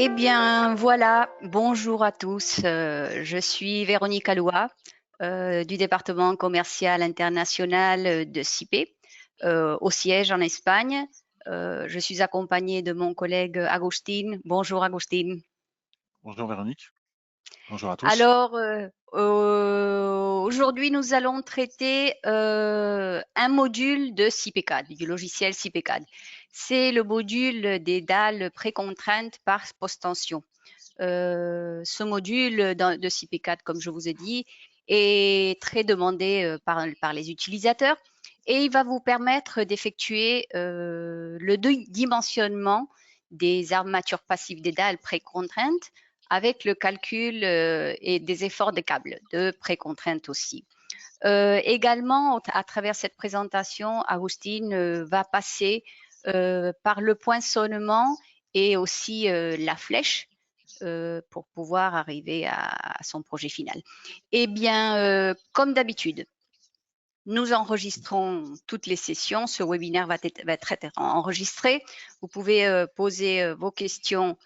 Eh bien, voilà, bonjour à tous. Je suis Véronique Aloua du département commercial international de CIPE, au siège en Espagne. Je suis accompagnée de mon collègue Agustin. Bonjour Agustin. Bonjour Véronique, bonjour à tous. Alors, aujourd'hui, nous allons traiter un module de CIPECAD, du logiciel CIPECAD. C'est le module des dalles précontraintes par post-tension. Ce module de CP4, comme je vous ai dit, est très demandé par les utilisateurs et il va vous permettre d'effectuer le dimensionnement des armatures passives des dalles précontraintes avec le calcul et des efforts de câbles de précontrainte aussi. Également, à travers cette présentation, Agustine va passer par le poinçonnement et aussi la flèche pour pouvoir arriver à son projet final. Eh bien, comme d'habitude, nous enregistrons toutes les sessions. Ce webinaire va être enregistré. Vous pouvez poser vos questions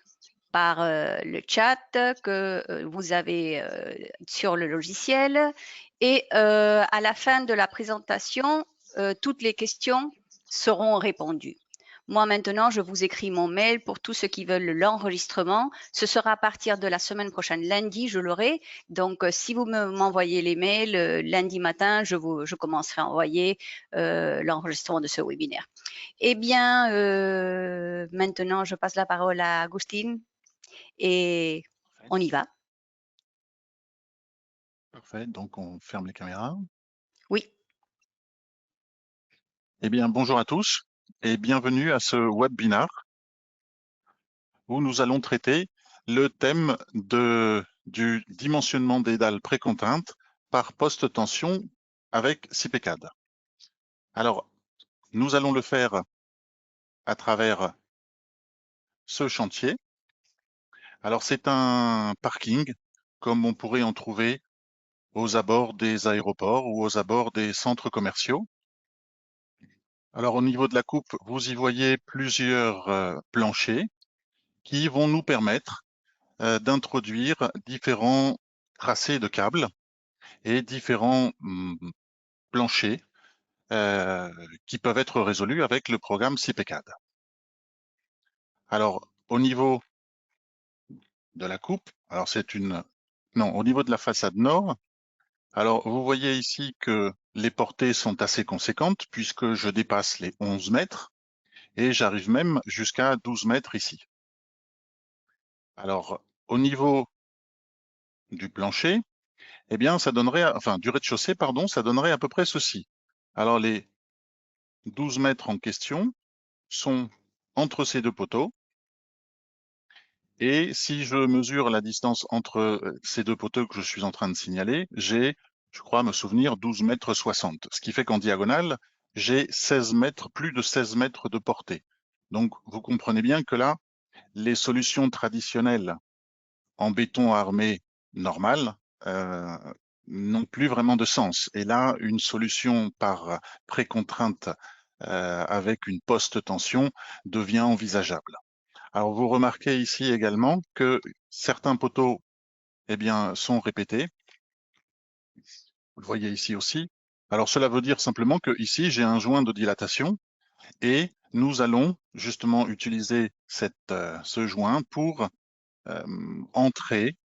par le chat que vous avez sur le logiciel. Et à la fin de la présentation, toutes les questions seront répondues. Moi, maintenant, je vous écris mon mail pour tous ceux qui veulent l'enregistrement. Ce sera à partir de la semaine prochaine. Lundi, je l'aurai. Donc, si vous m'envoyez les mails, lundi matin, je commencerai à envoyer l'enregistrement de ce webinaire. Eh bien, maintenant, je passe la parole à Agustine et Parfait. on y va. Parfait, donc on ferme les caméras. Oui. Eh bien, bonjour à tous et bienvenue à ce webinar où nous allons traiter le thème du dimensionnement des dalles précontraintes par post-tension avec CIPECAD. Alors, nous allons le faire à travers ce chantier. Alors, c'est un parking comme on pourrait en trouver aux abords des aéroports ou aux abords des centres commerciaux. Alors au niveau de la coupe, vous y voyez plusieurs planchers qui vont nous permettre d'introduire différents tracés de câbles et différents planchers qui peuvent être résolus avec le programme CIPECAD. Alors au niveau de la coupe, alors au niveau de la façade nord, alors vous voyez ici que les portées sont assez conséquentes puisque je dépasse les 11 mètres et j'arrive même jusqu'à 12 mètres ici. Alors, au niveau du plancher, eh bien, ça donnerait, enfin, du rez-de-chaussée, pardon, ça donnerait à peu près ceci. Alors, les 12 mètres en question sont entre ces deux poteaux. Et si je mesure la distance entre ces deux poteaux que je suis en train de signaler, j'ai, je crois me souvenir, 12 mètres 60. Ce qui fait qu'en diagonale, j'ai 16 mètres, plus de 16 mètres de portée. Donc, vous comprenez bien que là, les solutions traditionnelles en béton armé normal n'ont plus vraiment de sens. Et là, une solution par précontrainte avec une post-tension devient envisageable. Alors, vous remarquez ici également que certains poteaux eh bien, sont répétés. Vous le voyez ici aussi. Alors, cela veut dire simplement que ici, j'ai un joint de dilatation et nous allons justement utiliser ce joint pour entrer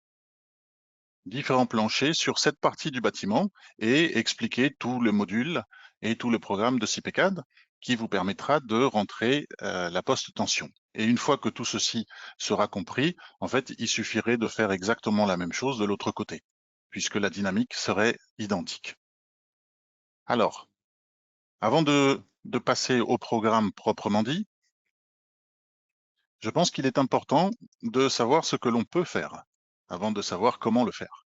différents planchers sur cette partie du bâtiment et expliquer tout le module et tout le programme de CIPECAD qui vous permettra de rentrer la post-tension. Et une fois que tout ceci sera compris, en fait, il suffirait de faire exactement la même chose de l'autre côté, puisque la dynamique serait identique. Alors, avant de passer au programme proprement dit, je pense qu'il est important de savoir ce que l'on peut faire avant de savoir comment le faire.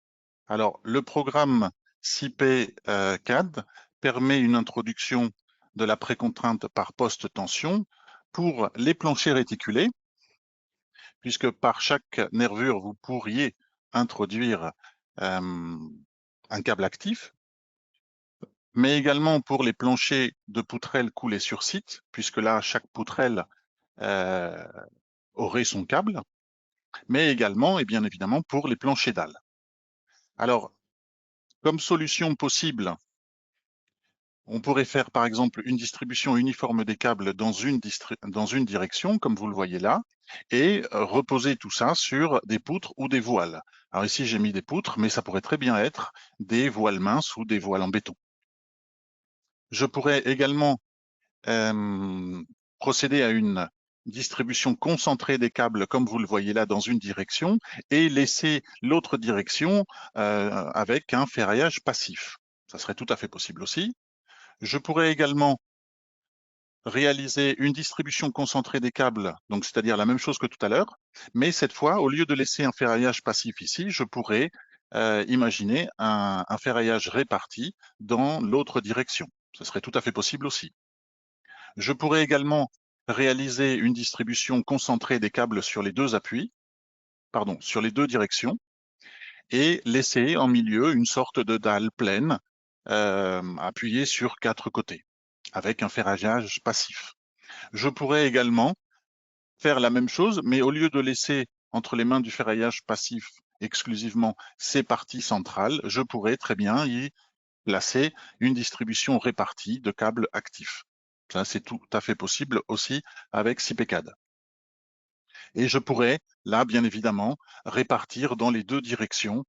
Alors, le programme CIPE-CAD permet une introduction de la précontrainte par post-tension pour les planchers réticulés, puisque par chaque nervure, vous pourriez introduire un câble actif, mais également pour les planchers de poutrelles coulées sur site, puisque là, chaque poutrelle aurait son câble. mais également et bien évidemment pour les planchers dalles. Alors, comme solution possible, on pourrait faire par exemple une distribution uniforme des câbles dans une direction, comme vous le voyez là, et reposer tout ça sur des poutres ou des voiles. Alors ici j'ai mis des poutres, mais ça pourrait très bien être des voiles minces ou des voiles en béton. Je pourrais également procéder à une distribution concentrée des câbles, comme vous le voyez là, dans une direction, et laisser l'autre direction avec un ferraillage passif. Ça serait tout à fait possible aussi. Je pourrais également réaliser une distribution concentrée des câbles, donc c'est-à-dire la même chose que tout à l'heure, mais cette fois, au lieu de laisser un ferraillage passif ici, je pourrais imaginer un ferraillage réparti dans l'autre direction. Ce serait tout à fait possible aussi. Je pourrais également réaliser une distribution concentrée des câbles sur les deux appuis, pardon, sur les deux directions, et laisser en milieu une sorte de dalle pleine appuyée sur 4 côtés, avec un ferraillage passif. Je pourrais également faire la même chose, mais au lieu de laisser entre les mains du ferraillage passif exclusivement ces parties centrales, je pourrais très bien y placer une distribution répartie de câbles actifs. Ça, c'est tout à fait possible aussi avec CPCAD. Et je pourrais, là, bien évidemment, répartir dans les deux directions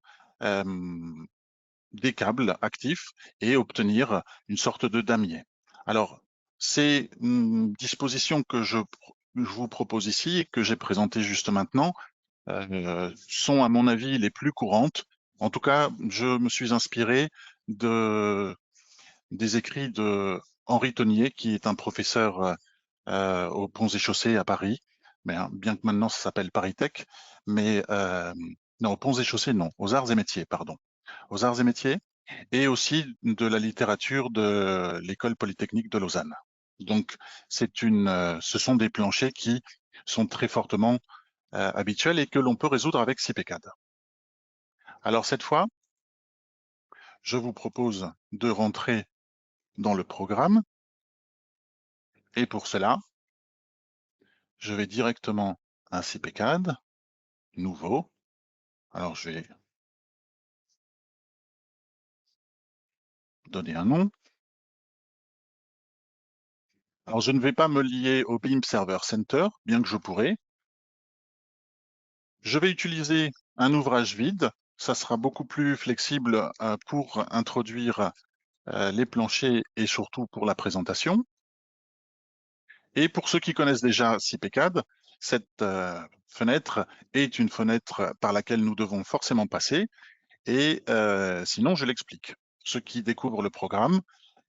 des câbles actifs et obtenir une sorte de damier. Alors, ces dispositions que je vous propose ici et que j'ai présentées juste maintenant sont, à mon avis, les plus courantes. En tout cas, je me suis inspiré des écrits de Henri Tonnier, qui est un professeur aux Ponts et Chaussées à Paris, mais bien que maintenant ça s'appelle Paris Tech, mais non, aux Ponts et Chaussées, non, aux Arts et Métiers, pardon, aux Arts et Métiers, et aussi de la littérature de l'École Polytechnique de Lausanne. Donc, ce sont des planchers qui sont très fortement habituels et que l'on peut résoudre avec CPCAD. Alors cette fois, je vous propose de rentrer dans le programme, et pour cela, je vais directement à CPCAD, nouveau. Alors je vais donner un nom. Alors je ne vais pas me lier au BIM Server Center, bien que je pourrais. Je vais utiliser un ouvrage vide. Ça sera beaucoup plus flexible pour introduire les planchers et surtout pour la présentation. Et pour ceux qui connaissent déjà CPCAD, cette fenêtre est une fenêtre par laquelle nous devons forcément passer. Et sinon, je l'explique. Ceux qui découvrent le programme,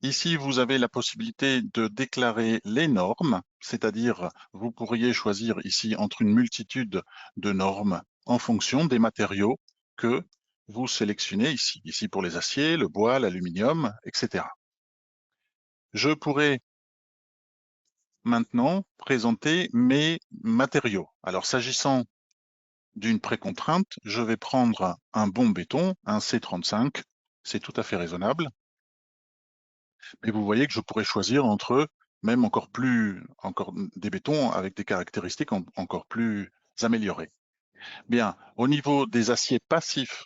ici, vous avez la possibilité de déclarer les normes, c'est-à-dire vous pourriez choisir ici entre une multitude de normes en fonction des matériaux que vous sélectionnez ici. Ici pour les aciers, le bois, l'aluminium, etc. Je pourrais maintenant présenter mes matériaux. Alors, s'agissant d'une précontrainte, je vais prendre un bon béton, un C35, c'est tout à fait raisonnable. Mais vous voyez que je pourrais choisir entre même encore des bétons avec des caractéristiques encore plus améliorées. Bien, au niveau des aciers passifs,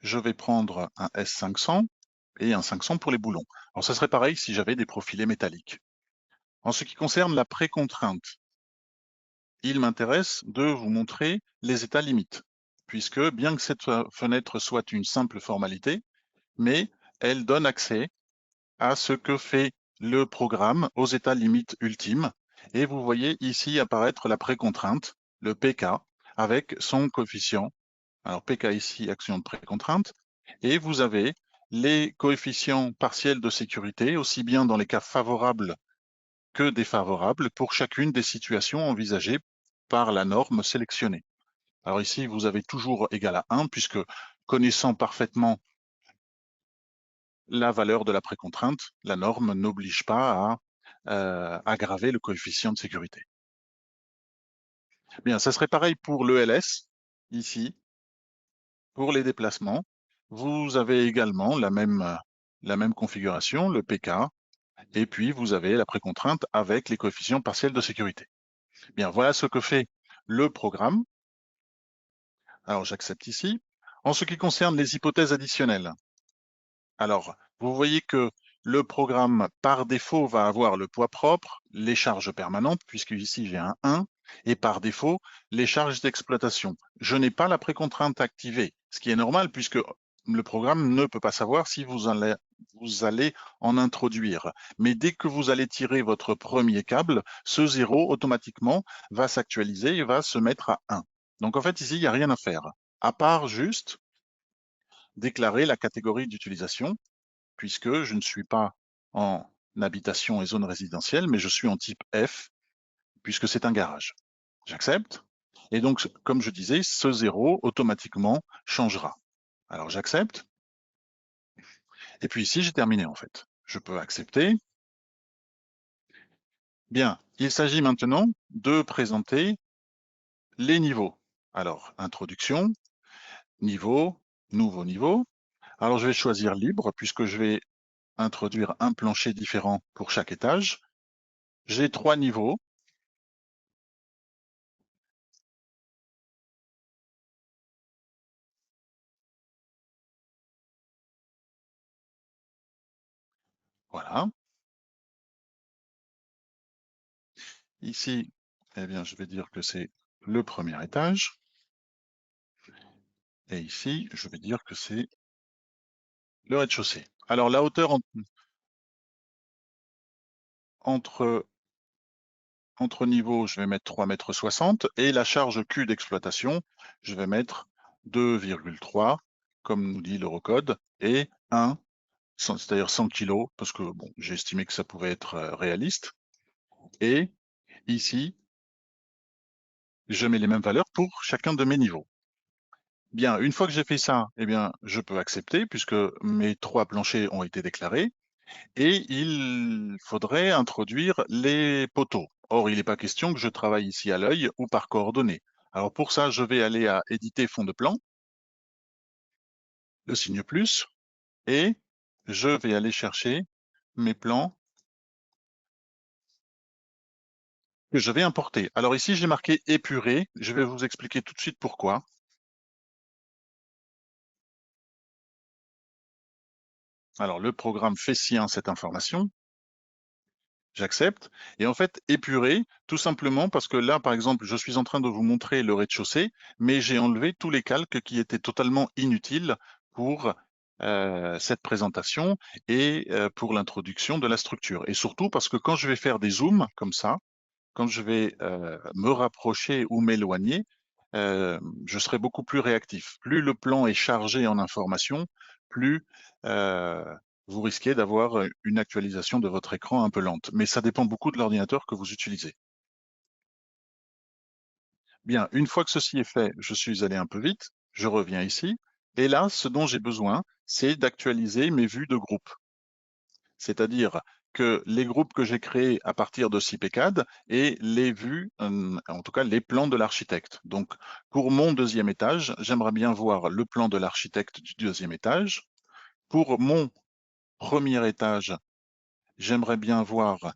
je vais prendre un S500 et un 500 pour les boulons. Alors, ça serait pareil si j'avais des profilés métalliques. En ce qui concerne la précontrainte, il m'intéresse de vous montrer les états limites, puisque bien que cette fenêtre soit une simple formalité, mais elle donne accès à ce que fait le programme aux états limites ultimes. Et vous voyez ici apparaître la précontrainte, le PK, avec son coefficient. Alors PK ici, action de précontrainte. Et vous avez les coefficients partiels de sécurité, aussi bien dans les cas favorables que défavorables, pour chacune des situations envisagées par la norme sélectionnée. Alors ici, vous avez toujours égal à 1, puisque connaissant parfaitement la valeur de la précontrainte, la norme n'oblige pas à aggraver le coefficient de sécurité. Bien, ça serait pareil pour l'ELS, ici. Pour les déplacements, vous avez également la même configuration, le PK, et puis vous avez la précontrainte avec les coefficients partiels de sécurité. Bien, voilà ce que fait le programme. Alors, j'accepte ici. En ce qui concerne les hypothèses additionnelles, alors, vous voyez que le programme, par défaut, va avoir le poids propre, les charges permanentes, puisque ici j'ai un 1, et par défaut, les charges d'exploitation. Je n'ai pas la précontrainte activée, ce qui est normal, puisque le programme ne peut pas savoir si vous allez en introduire. Mais dès que vous allez tirer votre premier câble, ce 0, automatiquement, va s'actualiser et va se mettre à 1. Donc en fait, ici, il n'y a rien à faire, à part juste déclarer la catégorie d'utilisation, puisque je ne suis pas en habitation et zone résidentielle, mais je suis en type F, puisque c'est un garage. J'accepte. Et donc, comme je disais, ce 0 automatiquement changera. Alors, j'accepte. Et puis ici, j'ai terminé, en fait. Je peux accepter. Bien, il s'agit maintenant de présenter les niveaux. Alors, introduction, niveau, nouveau niveau. Alors, je vais choisir libre, puisque je vais introduire un plancher différent pour chaque étage. J'ai 3 niveaux. Voilà. Ici, eh bien, je vais dire que c'est le premier étage. Et ici, je vais dire que c'est le rez-de-chaussée. Alors, la hauteur entre niveaux, je vais mettre 3,60 m et la charge Q d'exploitation, je vais mettre 2,3, comme nous dit l'Eurocode, et 1, c'est-à-dire 100 kg, parce que bon, j'ai estimé que ça pouvait être réaliste. Et ici, je mets les mêmes valeurs pour chacun de mes niveaux. Bien, une fois que j'ai fait ça, eh bien, je peux accepter puisque mes 3 planchers ont été déclarés et il faudrait introduire les poteaux. Or, il n'est pas question que je travaille ici à l'œil ou par coordonnées. Alors pour ça, je vais aller à éditer fond de plan, le signe plus, et je vais aller chercher mes plans que je vais importer. Alors ici, j'ai marqué épuré. Je vais vous expliquer tout de suite pourquoi. Alors, le programme fait sien cette information. J'accepte. Et en fait, épuré, tout simplement parce que là, par exemple, je suis en train de vous montrer le rez-de-chaussée, mais j'ai enlevé tous les calques qui étaient totalement inutiles pour cette présentation et pour l'introduction de la structure. Et surtout parce que quand je vais faire des zooms comme ça, quand je vais me rapprocher ou m'éloigner, je serai beaucoup plus réactif. Plus le plan est chargé en informations, plus euh, vous risquez d'avoir une actualisation de votre écran un peu lente. Mais ça dépend beaucoup de l'ordinateur que vous utilisez. Bien, une fois que ceci est fait, je suis allé un peu vite, je reviens ici, et là, ce dont j'ai besoin, c'est d'actualiser mes vues de groupe. C'est-à-dire que les groupes que j'ai créés à partir de CIPECAD et les vues, en tout cas les plans de l'architecte. Donc, pour mon deuxième étage, j'aimerais bien voir le plan de l'architecte du deuxième étage. Pour mon premier étage, j'aimerais bien voir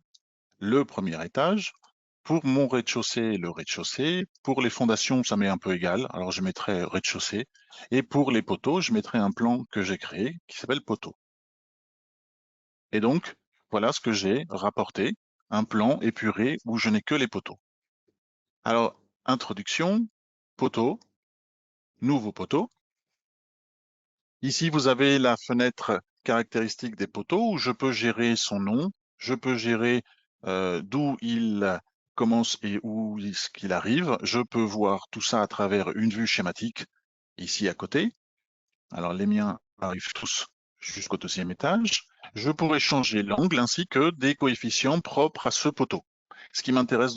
le premier étage. Pour mon rez-de-chaussée, le rez-de-chaussée. Pour les fondations, ça m'est un peu égal, alors je mettrai rez-de-chaussée. Et pour les poteaux, je mettrai un plan que j'ai créé qui s'appelle poteau. Et donc, voilà ce que j'ai rapporté, un plan épuré où je n'ai que les poteaux. Alors, introduction, poteau, nouveau poteau. Ici, vous avez la fenêtre caractéristique des poteaux où je peux gérer son nom, je peux gérer d'où il commence et où est-ce qu'il arrive. Je peux voir tout ça à travers une vue schématique ici à côté. Alors, les miens arrivent tous jusqu'au deuxième étage. Je pourrais changer l'angle ainsi que des coefficients propres à ce poteau. Ce qui m'intéresse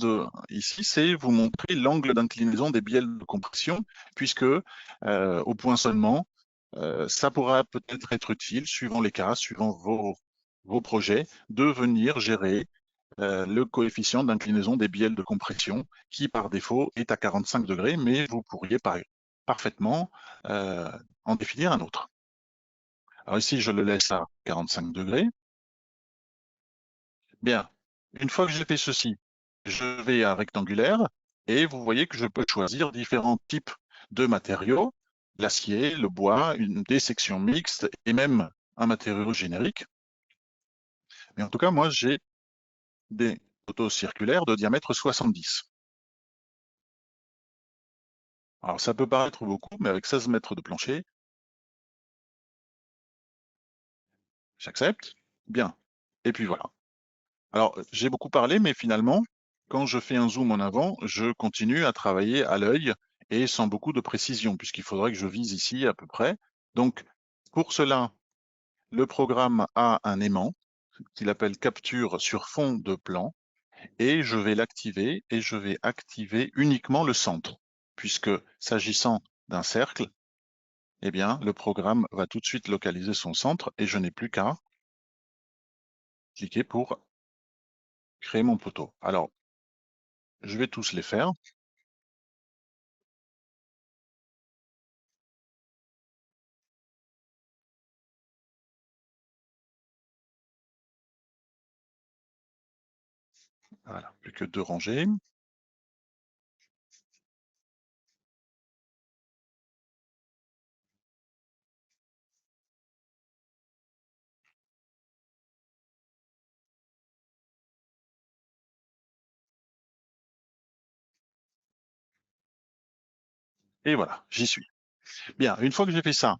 ici, c'est vous montrer l'angle d'inclinaison des bielles de compression, puisque au poinçonnement, ça pourra peut-être être utile, suivant les cas, suivant vos projets, de venir gérer le coefficient d'inclinaison des bielles de compression, qui par défaut est à 45 degrés, mais vous pourriez parfaitement en définir un autre. Alors ici, je le laisse à 45 degrés. Bien, une fois que j'ai fait ceci, je vais à rectangulaire et vous voyez que je peux choisir différents types de matériaux, l'acier, le bois, des sections mixtes et même un matériau générique. Mais en tout cas, moi, j'ai des poteaux circulaires de diamètre 70. Alors, ça peut paraître beaucoup, mais avec 16 mètres de plancher, j'accepte. Bien. Et puis voilà. Alors, j'ai beaucoup parlé, mais finalement, quand je fais un zoom en avant, je continue à travailler à l'œil et sans beaucoup de précision, puisqu'il faudrait que je vise ici à peu près. Donc, pour cela, le programme a un aimant qu'il appelle capture sur fond de plan, et je vais l'activer et je vais activer uniquement le centre, puisque s'agissant d'un cercle, eh bien, le programme va tout de suite localiser son centre et je n'ai plus qu'à cliquer pour créer mon poteau. Alors, je vais tous les faire. Voilà, plus que 2 rangées. Et voilà, j'y suis. Bien, une fois que j'ai fait ça,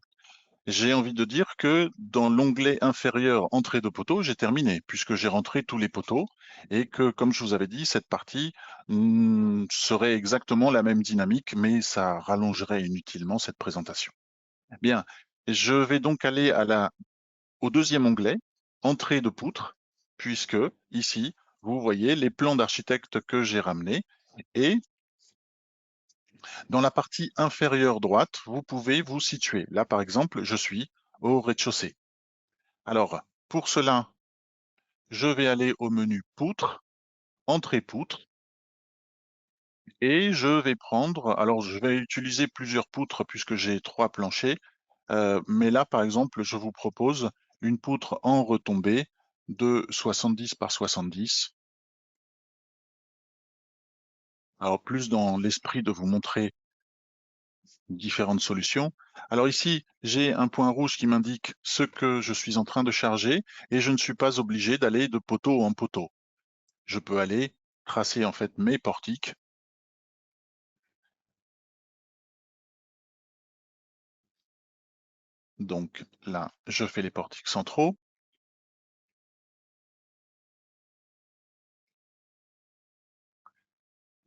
j'ai envie de dire que dans l'onglet inférieur entrée de poteaux, j'ai terminé, puisque j'ai rentré tous les poteaux et que, comme je vous avais dit, cette partie serait exactement la même dynamique, mais ça rallongerait inutilement cette présentation. Bien, je vais donc aller au deuxième onglet, entrée de poutre, puisque ici, vous voyez les plans d'architecte que j'ai ramenés et dans la partie inférieure droite, vous pouvez vous situer. Là, par exemple, je suis au rez-de-chaussée. Alors, pour cela, je vais aller au menu poutre, entrée poutre, et je vais prendre, alors je vais utiliser plusieurs poutres puisque j'ai 3 planchers, mais là, par exemple, je vous propose une poutre en retombée de 70 par 70. Alors, plus dans l'esprit de vous montrer différentes solutions. Alors ici, j'ai un point rouge qui m'indique ce que je suis en train de charger et je ne suis pas obligé d'aller de poteau en poteau. Je peux aller tracer en fait mes portiques. Donc là, je fais les portiques centraux.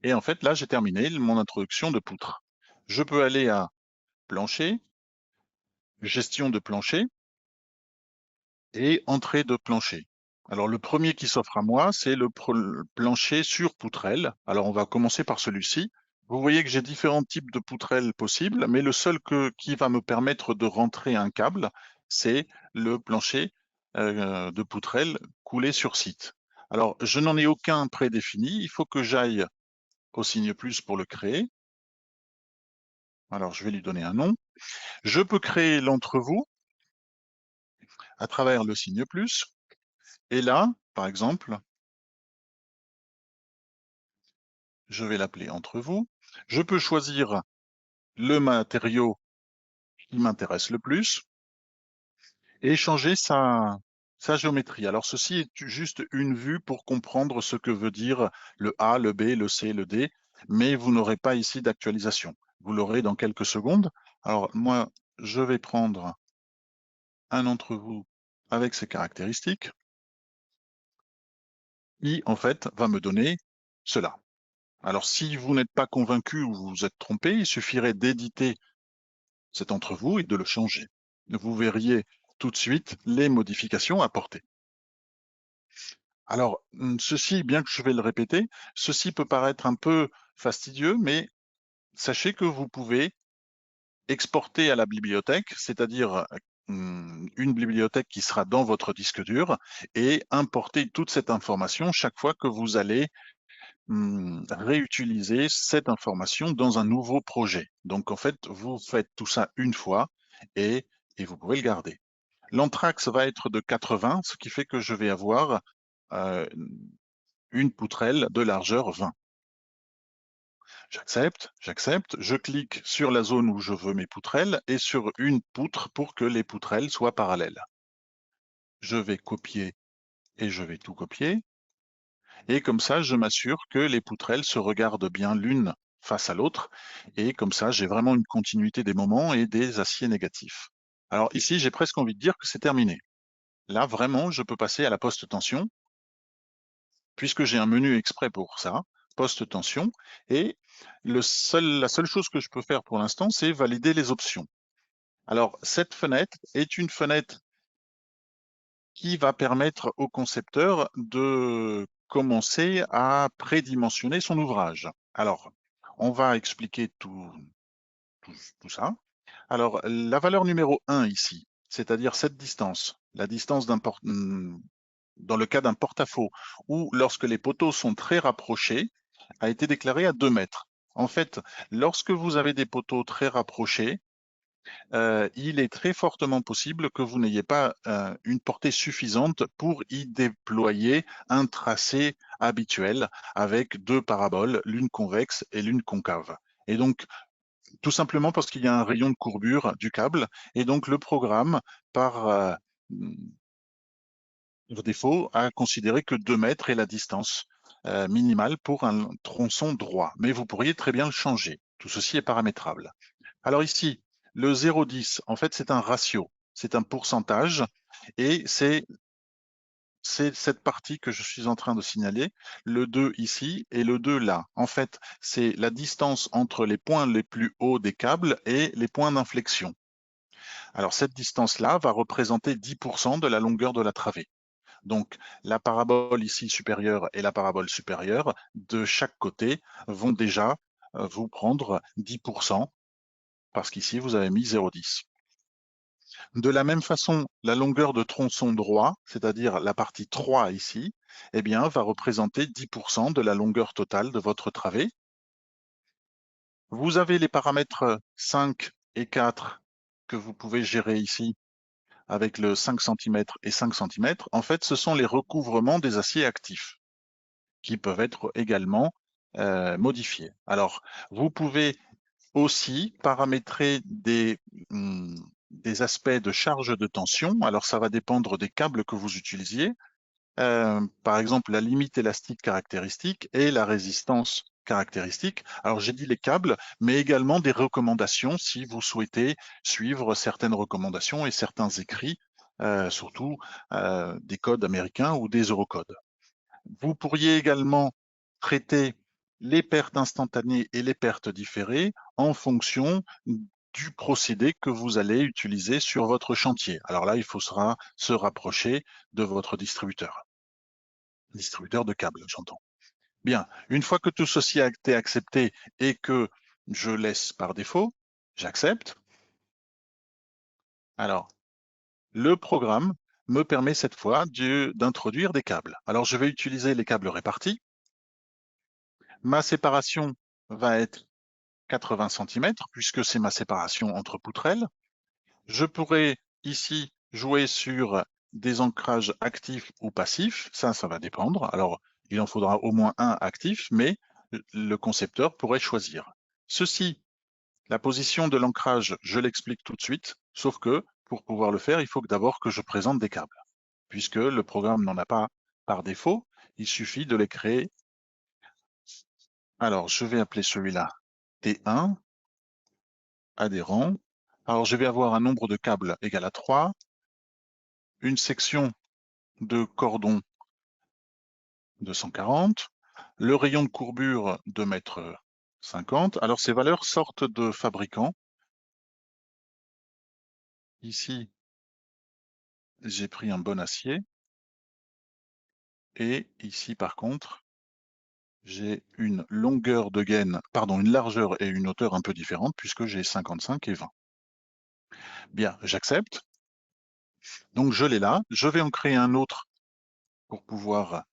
Et en fait, là, j'ai terminé mon introduction de poutre. Je peux aller à plancher, gestion de plancher et entrée de plancher. Alors le premier qui s'offre à moi, c'est le plancher sur poutrelle. Alors on va commencer par celui-ci. Vous voyez que j'ai différents types de poutrelles possibles, mais le seul qui va me permettre de rentrer un câble, c'est le plancher de poutrelle coulé sur site. Alors je n'en ai aucun prédéfini, il faut que j'aille au signe plus pour le créer. Alors je vais lui donner un nom. Je peux créer l'entrevue à travers le signe plus. Et là, par exemple, je vais l'appeler entrevue. Je peux choisir le matériau qui m'intéresse le plus et changer sa géométrie. Alors ceci est juste une vue pour comprendre ce que veut dire le A, le B, le C, le D, mais vous n'aurez pas ici d'actualisation. Vous l'aurez dans quelques secondes. Alors moi, je vais prendre un entrevue avec ses caractéristiques qui, en fait, va me donner cela. Alors si vous n'êtes pas convaincu ou vous vous êtes trompé, il suffirait d'éditer cet entrevue et de le changer. Vous verriez tout de suite les modifications apportées. Alors, ceci, bien que je vais le répéter, ceci peut paraître un peu fastidieux, mais sachez que vous pouvez exporter à la bibliothèque, c'est-à-dire une bibliothèque qui sera dans votre disque dur, et importer toute cette information chaque fois que vous allez réutiliser cette information dans un nouveau projet. Donc, en fait, vous faites tout ça une fois et vous pouvez le garder. L'anthrax va être de 80, ce qui fait que je vais avoir une poutrelle de largeur 20. J'accepte, j'accepte. Je clique sur la zone où je veux mes poutrelles et sur une poutre pour que les poutrelles soient parallèles. Je vais copier et je vais tout copier. Et comme ça, je m'assure que les poutrelles se regardent bien l'une face à l'autre. Et comme ça, j'ai vraiment une continuité des moments et des aciers négatifs. Alors ici, j'ai presque envie de dire que c'est terminé. Là, vraiment, je peux passer à la post-tension, puisque j'ai un menu exprès pour ça, post-tension. Et la seule chose que je peux faire pour l'instant, c'est valider les options. Alors, cette fenêtre est une fenêtre qui va permettre au concepteur de commencer à prédimensionner son ouvrage. Alors, on va expliquer tout ça. Alors, la valeur numéro 1 ici, c'est-à-dire cette distance, la distance dans le cas d'un porte-à-faux, ou lorsque les poteaux sont très rapprochés, a été déclarée à 2 mètres. En fait, lorsque vous avez des poteaux très rapprochés, il est très fortement possible que vous n'ayez pas une portée suffisante pour y déployer un tracé habituel avec 2 paraboles, l'une convexe et l'une concave. Et donc, tout simplement parce qu'il y a un rayon de courbure du câble, et donc le programme, par défaut, a considéré que 2 mètres est la distance minimale pour un tronçon droit. Mais vous pourriez très bien le changer. Tout ceci est paramétrable. Alors ici, le 0,10, en fait, c'est un ratio, c'est un pourcentage, et c'est cette partie que je suis en train de signaler, le 2 ici et le 2 là. En fait, c'est la distance entre les points les plus hauts des câbles et les points d'inflexion. Alors cette distance-là va représenter 10% de la longueur de la travée. Donc la parabole ici supérieure et la parabole supérieure de chaque côté vont déjà vous prendre 10%, parce qu'ici vous avez mis 0,10. De la même façon, la longueur de tronçon droit, c'est-à-dire la partie 3 ici, eh bien, va représenter 10% de la longueur totale de votre travée. Vous avez les paramètres 5 et 4 que vous pouvez gérer ici avec le 5 cm et 5 cm. En fait, ce sont les recouvrements des aciers actifs qui peuvent être également modifiés. Alors, vous pouvez aussi paramétrer des aspects de charge de tension. Alors, ça va dépendre des câbles que vous utilisiez. Par exemple, la limite élastique caractéristique et la résistance caractéristique. Alors, j'ai dit les câbles, mais également des recommandations si vous souhaitez suivre certaines recommandations et certains écrits, surtout des codes américains ou des eurocodes. Vous pourriez également traiter les pertes instantanées et les pertes différées en fonction du procédé que vous allez utiliser sur votre chantier. Alors là, il faudra se rapprocher de votre distributeur de câbles, j'entends. Bien, une fois que tout ceci a été accepté et que je laisse par défaut, j'accepte. Alors, le programme me permet cette fois d'introduire des câbles. Alors, je vais utiliser les câbles répartis. Ma séparation va être 80 cm, puisque c'est ma séparation entre poutrelles. Je pourrais ici jouer sur des ancrages actifs ou passifs, ça va dépendre. Alors, il en faudra au moins un actif, mais le concepteur pourrait choisir. Ceci, la position de l'ancrage, je l'explique tout de suite, sauf que pour pouvoir le faire, il faut d'abord que je présente des câbles, puisque le programme n'en a pas par défaut, il suffit de les créer. Alors, je vais appeler celui-là T1, adhérent. Alors, je vais avoir un nombre de câbles égal à 3, une section de cordon de 140, le rayon de courbure de 1,50 m. Alors, ces valeurs sortent de fabricant. Ici, j'ai pris un bon acier. Et ici, par contre, j'ai une longueur de gaine, pardon, une largeur et une hauteur un peu différentes puisque j'ai 55 et 20. Bien, j'accepte. Donc, je l'ai là. Je vais en créer un autre pour pouvoir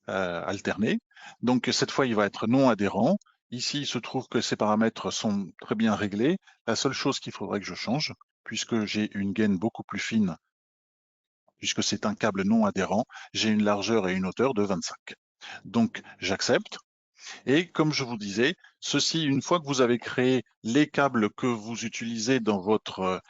alterner. Donc, cette fois, il va être non adhérent. Ici, il se trouve que ces paramètres sont très bien réglés. La seule chose qu'il faudrait que je change, puisque j'ai une gaine beaucoup plus fine, puisque c'est un câble non adhérent, j'ai une largeur et une hauteur de 25. Donc, j'accepte. Et comme je vous disais, ceci, une fois que vous avez créé les câbles que vous utilisez dans votre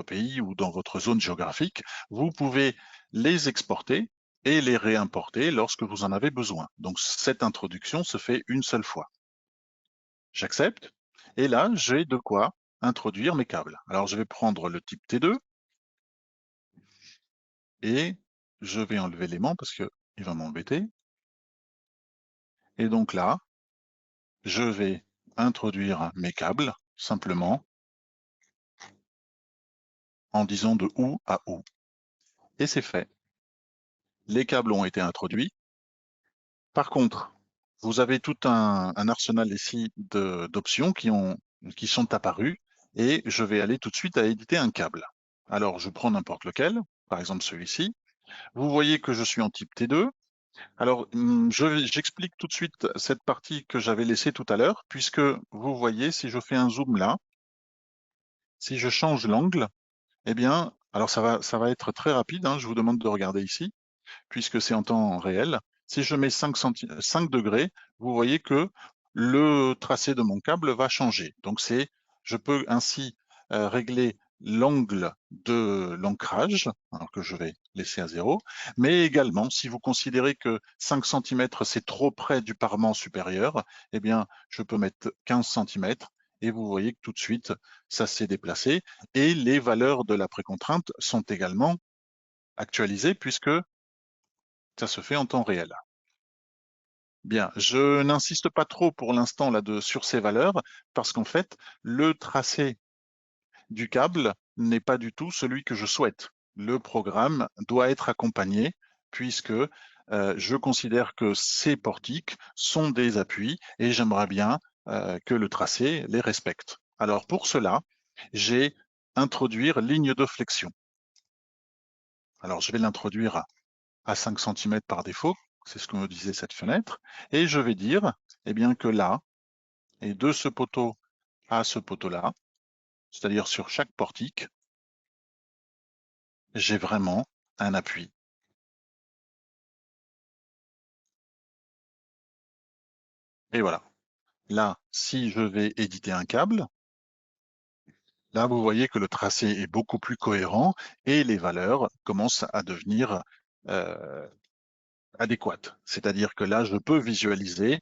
pays ou dans votre zone géographique, vous pouvez les exporter et les réimporter lorsque vous en avez besoin. Donc cette introduction se fait une seule fois. J'accepte. Et là, j'ai de quoi introduire mes câbles. Alors je vais prendre le type T2 et je vais enlever l'aimant parce qu'il va m'embêter. Et donc là, je vais introduire mes câbles simplement en disant de où à où. Et c'est fait. Les câbles ont été introduits. Par contre, vous avez tout un arsenal ici d'options qui sont apparues et je vais aller tout de suite à éditer un câble. Alors, je prends n'importe lequel, par exemple celui-ci. Vous voyez que je suis en type T2. Alors, j'explique tout de suite cette partie que j'avais laissée tout à l'heure, puisque vous voyez, si je fais un zoom là, si je change l'angle, eh bien, alors ça va être très rapide, hein, je vous demande de regarder ici, puisque c'est en temps réel. Si je mets 5 degrés, vous voyez que le tracé de mon câble va changer. Donc je peux ainsi régler l'angle de l'ancrage, alors que je vais laisser à 0, mais également, si vous considérez que 5 cm c'est trop près du parement supérieur, eh bien, je peux mettre 15 cm et vous voyez que tout de suite, ça s'est déplacé et les valeurs de la précontrainte sont également actualisées puisque ça se fait en temps réel. Bien, je n'insiste pas trop pour l'instant sur ces valeurs parce qu'en fait, le tracé du câble n'est pas du tout celui que je souhaite. Le programme doit être accompagné puisque je considère que ces portiques sont des appuis et j'aimerais bien que le tracé les respecte. Alors pour cela, j'ai introduire ligne de flexion. Alors je vais l'introduire à 5 cm par défaut, c'est ce que me disait cette fenêtre, et je vais dire eh bien, que là, et de ce poteau à ce poteau-là, c'est-à-dire sur chaque portique, j'ai vraiment un appui. Et voilà. Là, si je vais éditer un câble, là, vous voyez que le tracé est beaucoup plus cohérent et les valeurs commencent à devenir adéquates. C'est-à-dire que là, je peux visualiser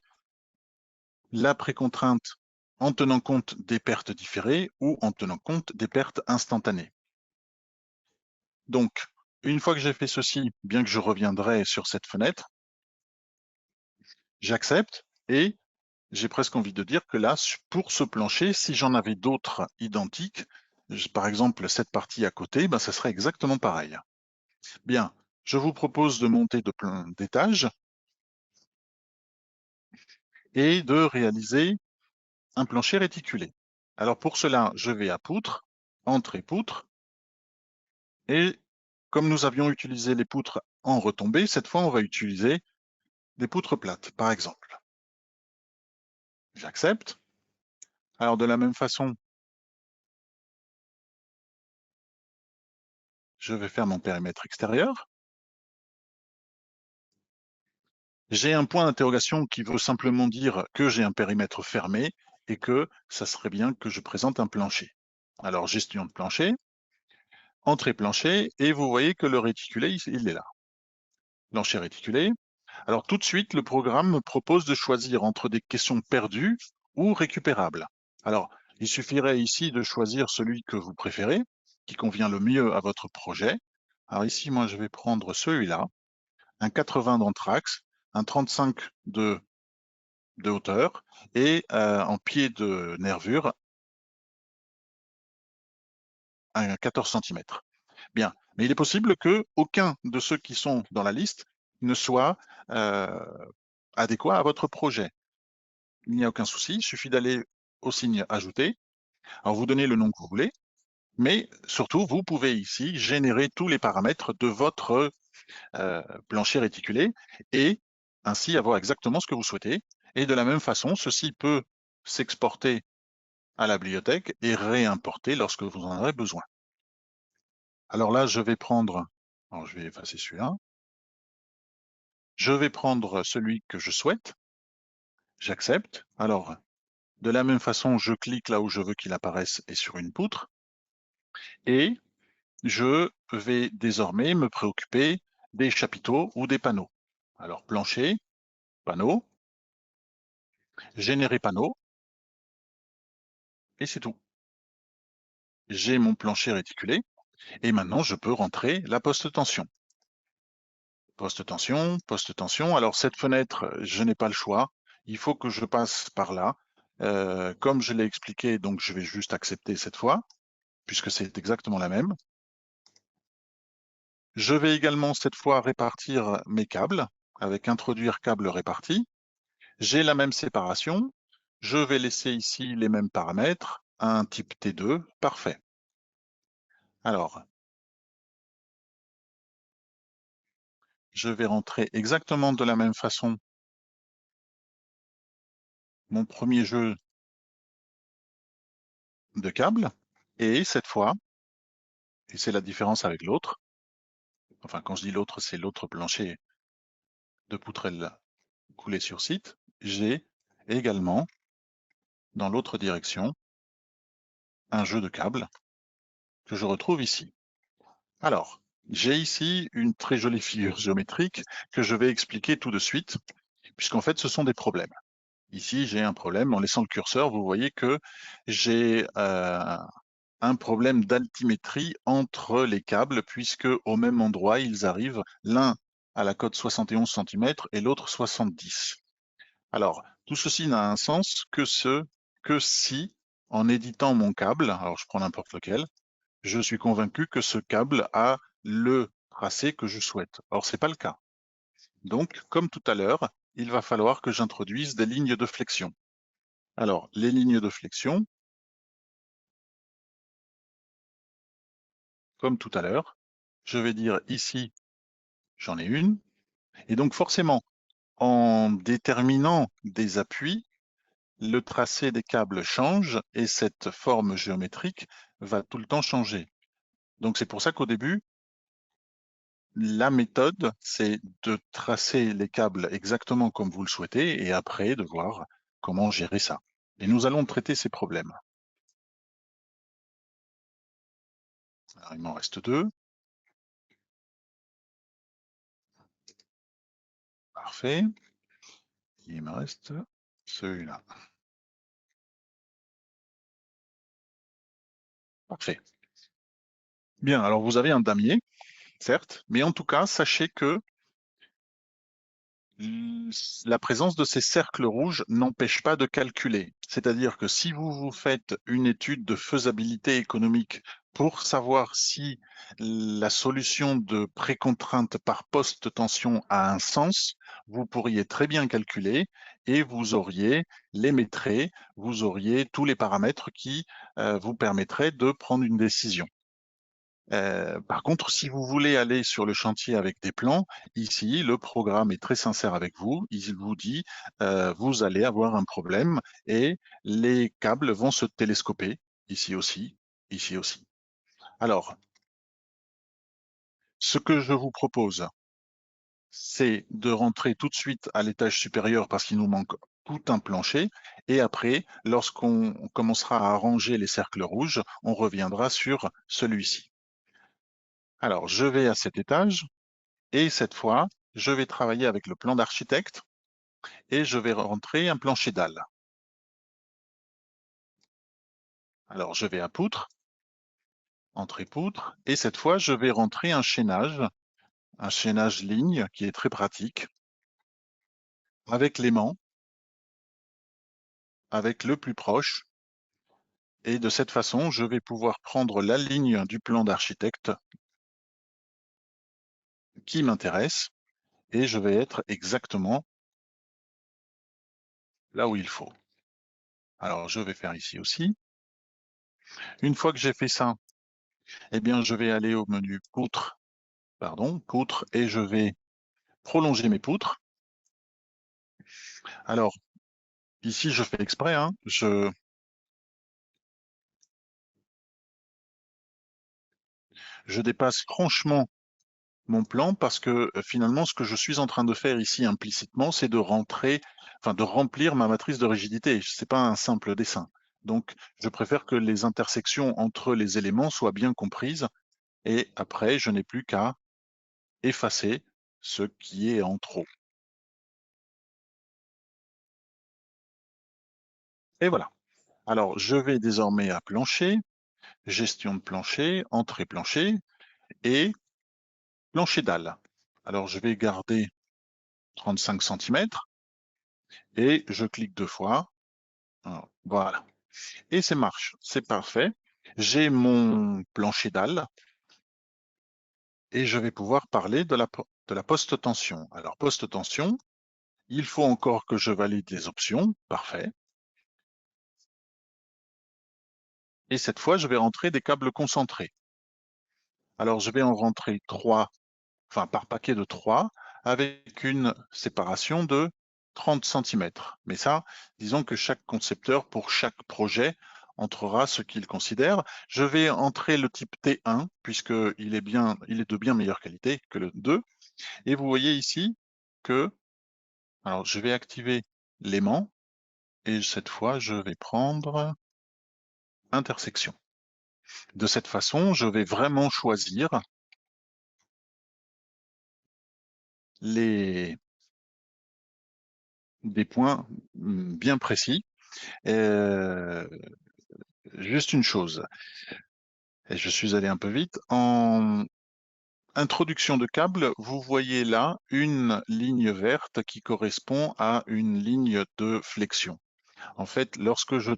la précontrainte en tenant compte des pertes différées ou en tenant compte des pertes instantanées. Donc, une fois que j'ai fait ceci, bien que je reviendrai sur cette fenêtre, j'accepte et j'ai presque envie de dire que là, pour ce plancher, si j'en avais d'autres identiques, par exemple cette partie à côté, ben, ça serait exactement pareil. Bien, je vous propose de monter de plein d'étages et de réaliser un plancher réticulé. Alors pour cela, je vais à poutre, entrée poutre, et comme nous avions utilisé les poutres en retombée, cette fois on va utiliser des poutres plates, par exemple. J'accepte. Alors de la même façon, je vais faire mon périmètre extérieur. J'ai un point d'interrogation qui veut simplement dire que j'ai un périmètre fermé et que ça serait bien que je présente un plancher. Alors gestion de plancher, entrée plancher, et vous voyez que le réticulé, il est là. Plancher réticulé. Alors tout de suite, le programme me propose de choisir entre des questions perdues ou récupérables. Alors, il suffirait ici de choisir celui que vous préférez, qui convient le mieux à votre projet. Alors ici, moi, je vais prendre celui-là, un 80 d'anthrax, un 35 de hauteur et en pied de nervure, un 14 cm. Bien, mais il est possible que aucun de ceux qui sont dans la liste ne soit adéquat à votre projet. Il n'y a aucun souci, il suffit d'aller au signe ajouter. Alors vous donnez le nom que vous voulez, mais surtout vous pouvez ici générer tous les paramètres de votre plancher réticulé et ainsi avoir exactement ce que vous souhaitez. Et de la même façon, ceci peut s'exporter à la bibliothèque et réimporter lorsque vous en aurez besoin. Alors là, je vais prendre, alors je vais effacer celui-là, Je vais prendre celui que je souhaite. J'accepte. Alors, de la même façon, je clique là où je veux qu'il apparaisse et sur une poutre. Et je vais désormais me préoccuper des chapiteaux ou des panneaux. Alors, plancher, panneau, générer panneau, et c'est tout. J'ai mon plancher réticulé, et maintenant je peux rentrer la poste tension. Poste tension, poste tension. Alors cette fenêtre, je n'ai pas le choix. Il faut que je passe par là. Comme je l'ai expliqué, donc je vais juste accepter cette fois, puisque c'est exactement la même. Je vais également cette fois répartir mes câbles, avec introduire câble réparti. J'ai la même séparation. Je vais laisser ici les mêmes paramètres, un type T2, parfait. Alors, je vais rentrer exactement de la même façon mon premier jeu de câbles. Et cette fois, et c'est la différence avec l'autre, enfin quand je dis l'autre, c'est l'autre plancher de poutrelle coulé sur site, j'ai également, dans l'autre direction, un jeu de câbles que je retrouve ici. Alors, j'ai ici une très jolie figure géométrique que je vais expliquer tout de suite, puisqu'en fait, ce sont des problèmes. Ici, j'ai un problème. En laissant le curseur, vous voyez que j'ai un problème d'altimétrie entre les câbles, puisque au même endroit, ils arrivent l'un à la cote 71 cm et l'autre 70. Alors, tout ceci n'a un sens que si, en éditant mon câble, alors je prends n'importe lequel, je suis convaincu que ce câble a le tracé que je souhaite. Or, c'est pas le cas. Donc, comme tout à l'heure, il va falloir que j'introduise des lignes de flexion. Alors, les lignes de flexion, comme tout à l'heure, je vais dire ici, j'en ai une. Et donc, forcément, en déterminant des appuis, le tracé des câbles change et cette forme géométrique va tout le temps changer. Donc, c'est pour ça qu'au début, la méthode, c'est de tracer les câbles exactement comme vous le souhaitez et après de voir comment gérer ça. Et nous allons traiter ces problèmes. Alors, il m'en reste deux. Parfait. Il me reste celui-là. Parfait. Bien, alors vous avez un damier, certes, mais en tout cas, sachez que la présence de ces cercles rouges n'empêche pas de calculer. C'est-à-dire que si vous faites une étude de faisabilité économique pour savoir si la solution de précontrainte par poste tension a un sens, vous pourriez très bien calculer et vous auriez les métrés, vous auriez tous les paramètres qui vous permettraient de prendre une décision. Par contre, si vous voulez aller sur le chantier avec des plans, ici, le programme est très sincère avec vous. Il vous dit, vous allez avoir un problème et les câbles vont se télescoper, ici aussi, ici aussi. Alors, ce que je vous propose, c'est de rentrer tout de suite à l'étage supérieur parce qu'il nous manque tout un plancher. Et après, lorsqu'on commencera à arranger les cercles rouges, on reviendra sur celui-ci. Alors, je vais à cet étage. Et cette fois, je vais travailler avec le plan d'architecte et je vais rentrer un plancher dalle. Alors, je vais à poutre, entrée poutre, et cette fois, je vais rentrer un chaînage ligne qui est très pratique, avec l'aimant, avec le plus proche. Et de cette façon, je vais pouvoir prendre la ligne du plan d'architecte qui m'intéresse et je vais être exactement là où il faut. Alors, je vais faire ici aussi. Une fois que j'ai fait ça, eh bien, je vais aller au menu poutre, et je vais prolonger mes poutres. Alors, ici, je fais exprès, hein, je dépasse franchement mon plan parce que finalement, ce que je suis en train de faire ici implicitement, c'est de rentrer, enfin de remplir ma matrice de rigidité. C'est pas un simple dessin. Donc, je préfère que les intersections entre les éléments soient bien comprises et après, je n'ai plus qu'à effacer ce qui est en trop. Et voilà. Alors, je vais désormais à plancher, gestion de plancher, entrée plancher et plancher dalle. Alors, je vais garder 35 cm et je clique 2 fois. Alors, voilà. Et ça marche, c'est parfait. J'ai mon plancher dalle et je vais pouvoir parler de la poste tension. Alors, poste tension, il faut encore que je valide les options. Parfait. Et cette fois, je vais rentrer des câbles concentrés. Alors, je vais en rentrer 3, enfin par paquet de 3, avec une séparation de 30 cm. Mais ça, disons que chaque concepteur, pour chaque projet, entrera ce qu'il considère. Je vais entrer le type T1, puisqu'il est de bien meilleure qualité que le 2. Et vous voyez ici que, alors je vais activer l'aimant, et cette fois, je vais prendre intersection. De cette façon, je vais vraiment choisir des points bien précis. Euh, Juste une chose, et je suis allé un peu vite. En introduction de câble, vous voyez là une ligne verte qui correspond à une ligne de flexion. En fait, lorsque je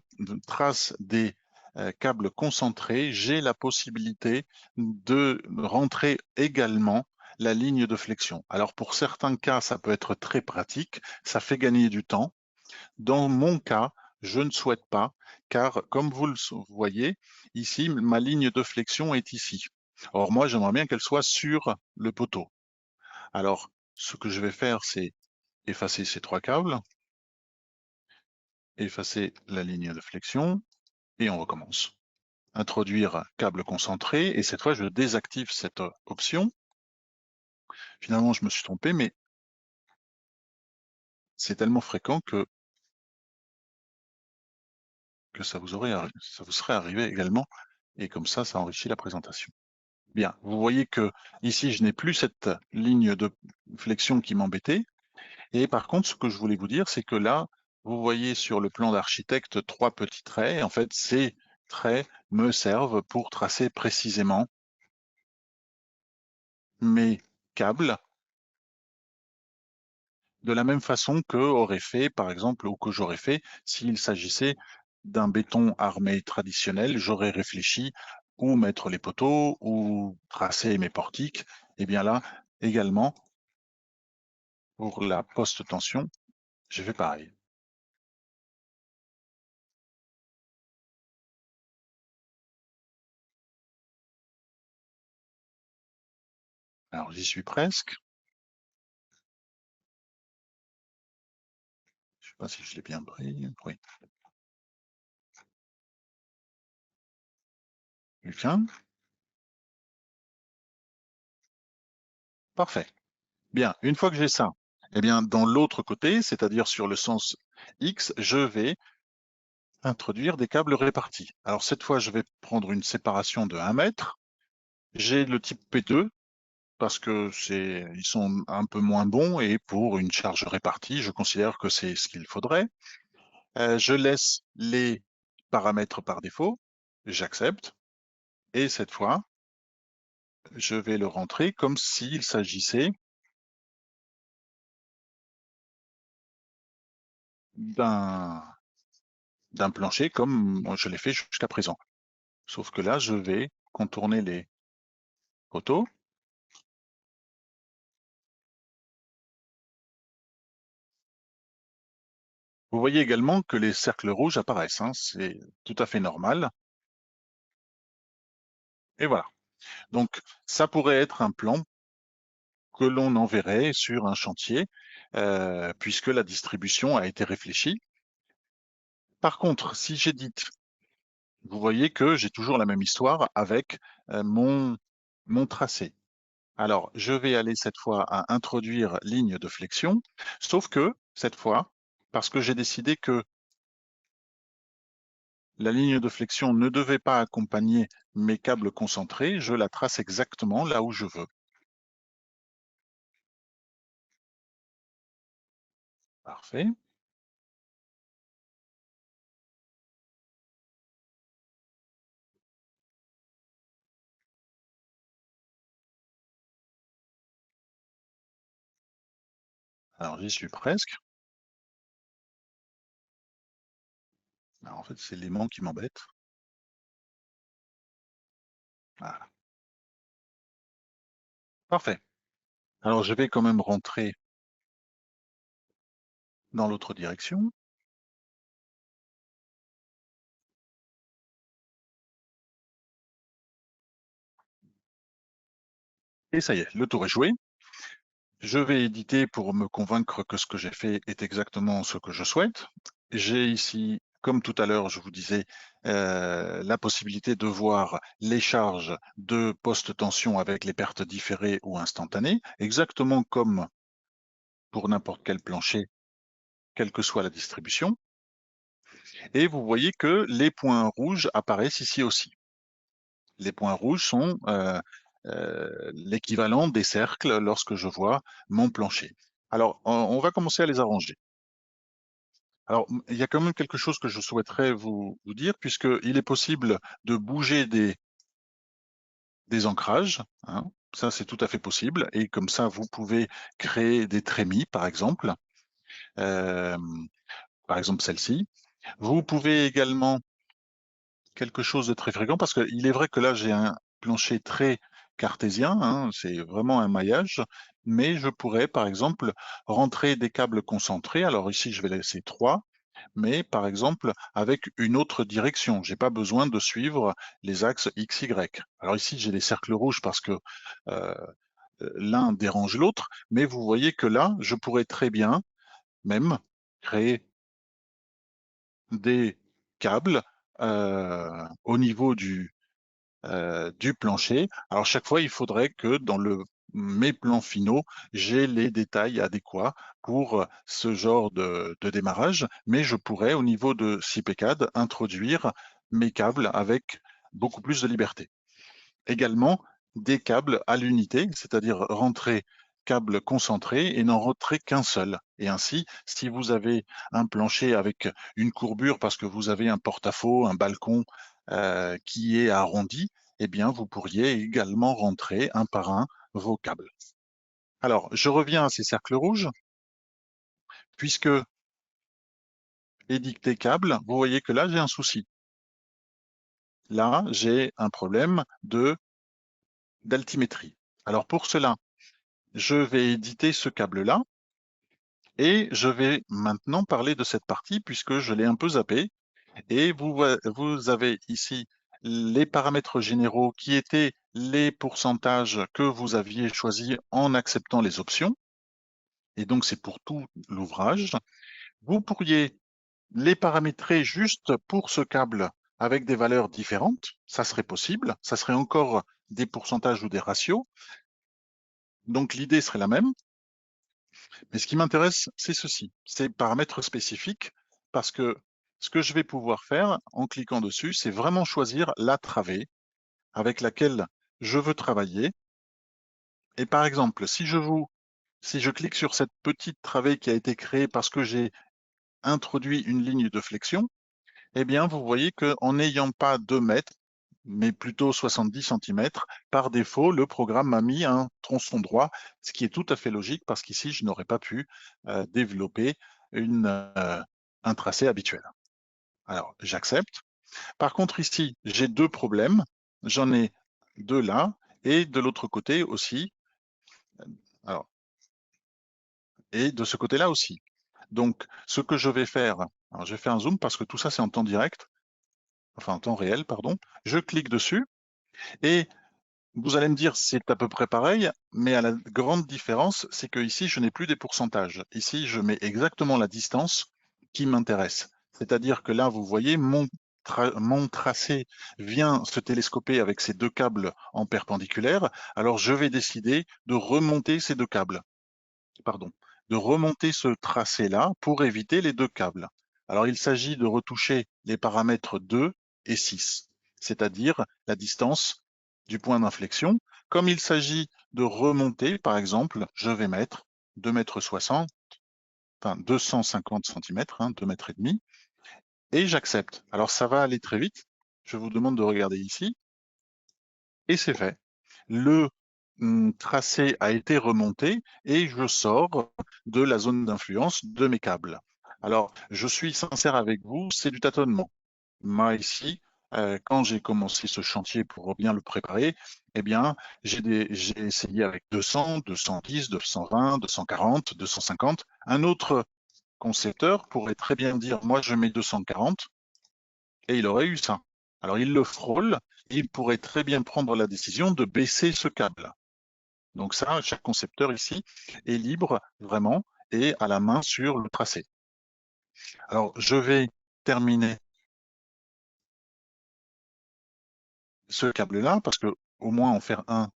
trace des câbles concentrés, j'ai la possibilité de rentrer également la ligne de flexion. Alors pour certains cas, ça peut être très pratique, ça fait gagner du temps. Dans mon cas, je ne souhaite pas, car comme vous le voyez, ici, ma ligne de flexion est ici. Or, moi, j'aimerais bien qu'elle soit sur le poteau. Alors, ce que je vais faire, c'est effacer ces 3 câbles, effacer la ligne de flexion, et on recommence. Introduire câble concentré, et cette fois, je désactive cette option. Finalement, je me suis trompé, mais c'est tellement fréquent que ça vous serait arrivé également, et comme ça enrichit la présentation. Bien, vous voyez que ici, je n'ai plus cette ligne de flexion qui m'embêtait. Et par contre, ce que je voulais vous dire, c'est que là, vous voyez sur le plan d'architecte 3 petits traits. En fait, ces traits me servent pour tracer précisément mes câbles de la même façon que aurait fait, par exemple, ou que j'aurais fait s'il s'agissait d'un béton armé traditionnel. J'aurais réfléchi où mettre les poteaux, où tracer mes portiques. Et bien là, également, pour la post-tension, j'ai fait pareil. Alors, j'y suis presque. Je ne sais pas si je l'ai bien pris. Oui. Lucien. Parfait. Bien. Une fois que j'ai ça, eh bien, dans l'autre côté, c'est-à-dire sur le sens X, je vais introduire des câbles répartis. Alors, cette fois, je vais prendre une séparation de 1 mètre. J'ai le type P2 parce que ils sont un peu moins bons et pour une charge répartie, je considère que c'est ce qu'il faudrait. Je laisse les paramètres par défaut, j'accepte, et cette fois, je vais le rentrer comme s'il s'agissait d'un plancher comme je l'ai fait jusqu'à présent. Sauf que là, je vais contourner les poteaux. Vous voyez également que les cercles rouges apparaissent, hein, c'est tout à fait normal. Et voilà. Donc, ça pourrait être un plan que l'on enverrait sur un chantier, puisque la distribution a été réfléchie. Par contre, si j'édite, vous voyez que j'ai toujours la même histoire avec mon tracé. Alors, je vais aller cette fois à introduire ligne de flexion, sauf que cette fois, parce que j'ai décidé que la ligne de flexion ne devait pas accompagner mes câbles concentrés, je la trace exactement là où je veux. Parfait. Alors, j'y suis presque. Alors, en fait, c'est l'aimant qui m'embête. Voilà. Parfait. Alors, je vais quand même rentrer dans l'autre direction. Et ça y est, le tour est joué. Je vais éditer pour me convaincre que ce que j'ai fait est exactement ce que je souhaite. J'ai ici, comme tout à l'heure, je vous disais, la possibilité de voir les charges de post-tension avec les pertes différées ou instantanées, exactement comme pour n'importe quel plancher, quelle que soit la distribution. Et vous voyez que les points rouges apparaissent ici aussi. Les points rouges sont l'équivalent des cercles lorsque je vois mon plancher. Alors, on va commencer à les arranger. Alors, il y a quand même quelque chose que je souhaiterais vous dire, puisqu'il est possible de bouger des ancrages, hein. Ça, c'est tout à fait possible. Et comme ça, vous pouvez créer des trémies, par exemple euh, celle-ci. Vous pouvez également quelque chose de très fréquent, parce qu'il est vrai que là, j'ai un plancher très cartésien, hein, c'est vraiment un maillage, mais je pourrais, par exemple, rentrer des câbles concentrés. Alors ici, je vais laisser 3, mais par exemple, avec une autre direction. J'ai pas besoin de suivre les axes X, Y. Alors ici, j'ai les cercles rouges parce que euh, l'un dérange l'autre, mais vous voyez que là, je pourrais très bien même créer des câbles au niveau du plancher. Alors chaque fois, il faudrait que dans mes plans finaux, j'ai les détails adéquats pour ce genre de démarrage, mais je pourrais au niveau de CPCAD introduire mes câbles avec beaucoup plus de liberté. Également, des câbles à l'unité, c'est-à-dire rentrer câble concentré et n'en rentrer qu'un seul. Et ainsi, si vous avez un plancher avec une courbure parce que vous avez un porte-à-faux, un balcon qui est arrondi, eh bien, vous pourriez également rentrer un par un vos câbles. Alors, je reviens à ces cercles rouges, puisque édicté câble, vous voyez que là, j'ai un souci. Là, j'ai un problème d'altimétrie. Alors, pour cela, je vais éditer ce câble-là et je vais maintenant parler de cette partie puisque je l'ai un peu zappé. Et vous avez ici les paramètres généraux qui étaient les pourcentages que vous aviez choisis en acceptant les options. Et donc, c'est pour tout l'ouvrage. Vous pourriez les paramétrer juste pour ce câble avec des valeurs différentes. Ça serait possible. Ça serait encore des pourcentages ou des ratios. Donc, l'idée serait la même. Mais ce qui m'intéresse, c'est ceci, ces paramètres spécifiques, parce que ce que je vais pouvoir faire en cliquant dessus, c'est vraiment choisir la travée avec laquelle je veux travailler. Et par exemple, si je clique sur cette petite travée qui a été créée parce que j'ai introduit une ligne de flexion, eh bien, vous voyez qu'en n'ayant pas 2 mètres, mais plutôt 70 cm, par défaut, le programme m'a mis un tronçon droit, ce qui est tout à fait logique parce qu'ici, je n'aurais pas pu développer un tracé habituel. Alors, j'accepte. Par contre, ici, j'ai 2 problèmes. J'en ai 2 là, et de l'autre côté aussi. Alors, et de ce côté-là aussi. Donc, ce que je vais faire, alors je vais faire un zoom parce que tout ça, c'est en temps direct, enfin en temps réel, pardon. Je clique dessus et vous allez me dire c'est à peu près pareil, mais à la grande différence, c'est que ici je n'ai plus des pourcentages. Ici, je mets exactement la distance qui m'intéresse. C'est-à-dire que là, vous voyez, mon mon tracé vient se télescoper avec ces deux câbles en perpendiculaire, alors je vais décider de remonter ces deux câbles. Pardon, de remonter ce tracé-là pour éviter les deux câbles. Alors, il s'agit de retoucher les paramètres 2 et 6, c'est-à-dire la distance du point d'inflexion. Comme il s'agit de remonter, par exemple, je vais mettre 2,60 m, enfin 250 cm, 2,5 m, et j'accepte. Alors, ça va aller très vite. Je vous demande de regarder ici, et c'est fait. Le tracé a été remonté et je sors de la zone d'influence de mes câbles. Alors, je suis sincère avec vous, c'est du tâtonnement. Moi, ici, quand j'ai commencé ce chantier pour bien le préparer, eh bien, j'ai essayé avec 200, 210, 220, 240, 250. Un autre concepteur pourrait très bien dire, moi, je mets 240, et il aurait eu ça. Alors, il le frôle, et il pourrait très bien prendre la décision de baisser ce câble. Donc ça, chaque concepteur ici est libre vraiment et à la main sur le tracé. Alors, je vais terminer ce câble-là parce que au moins en faire un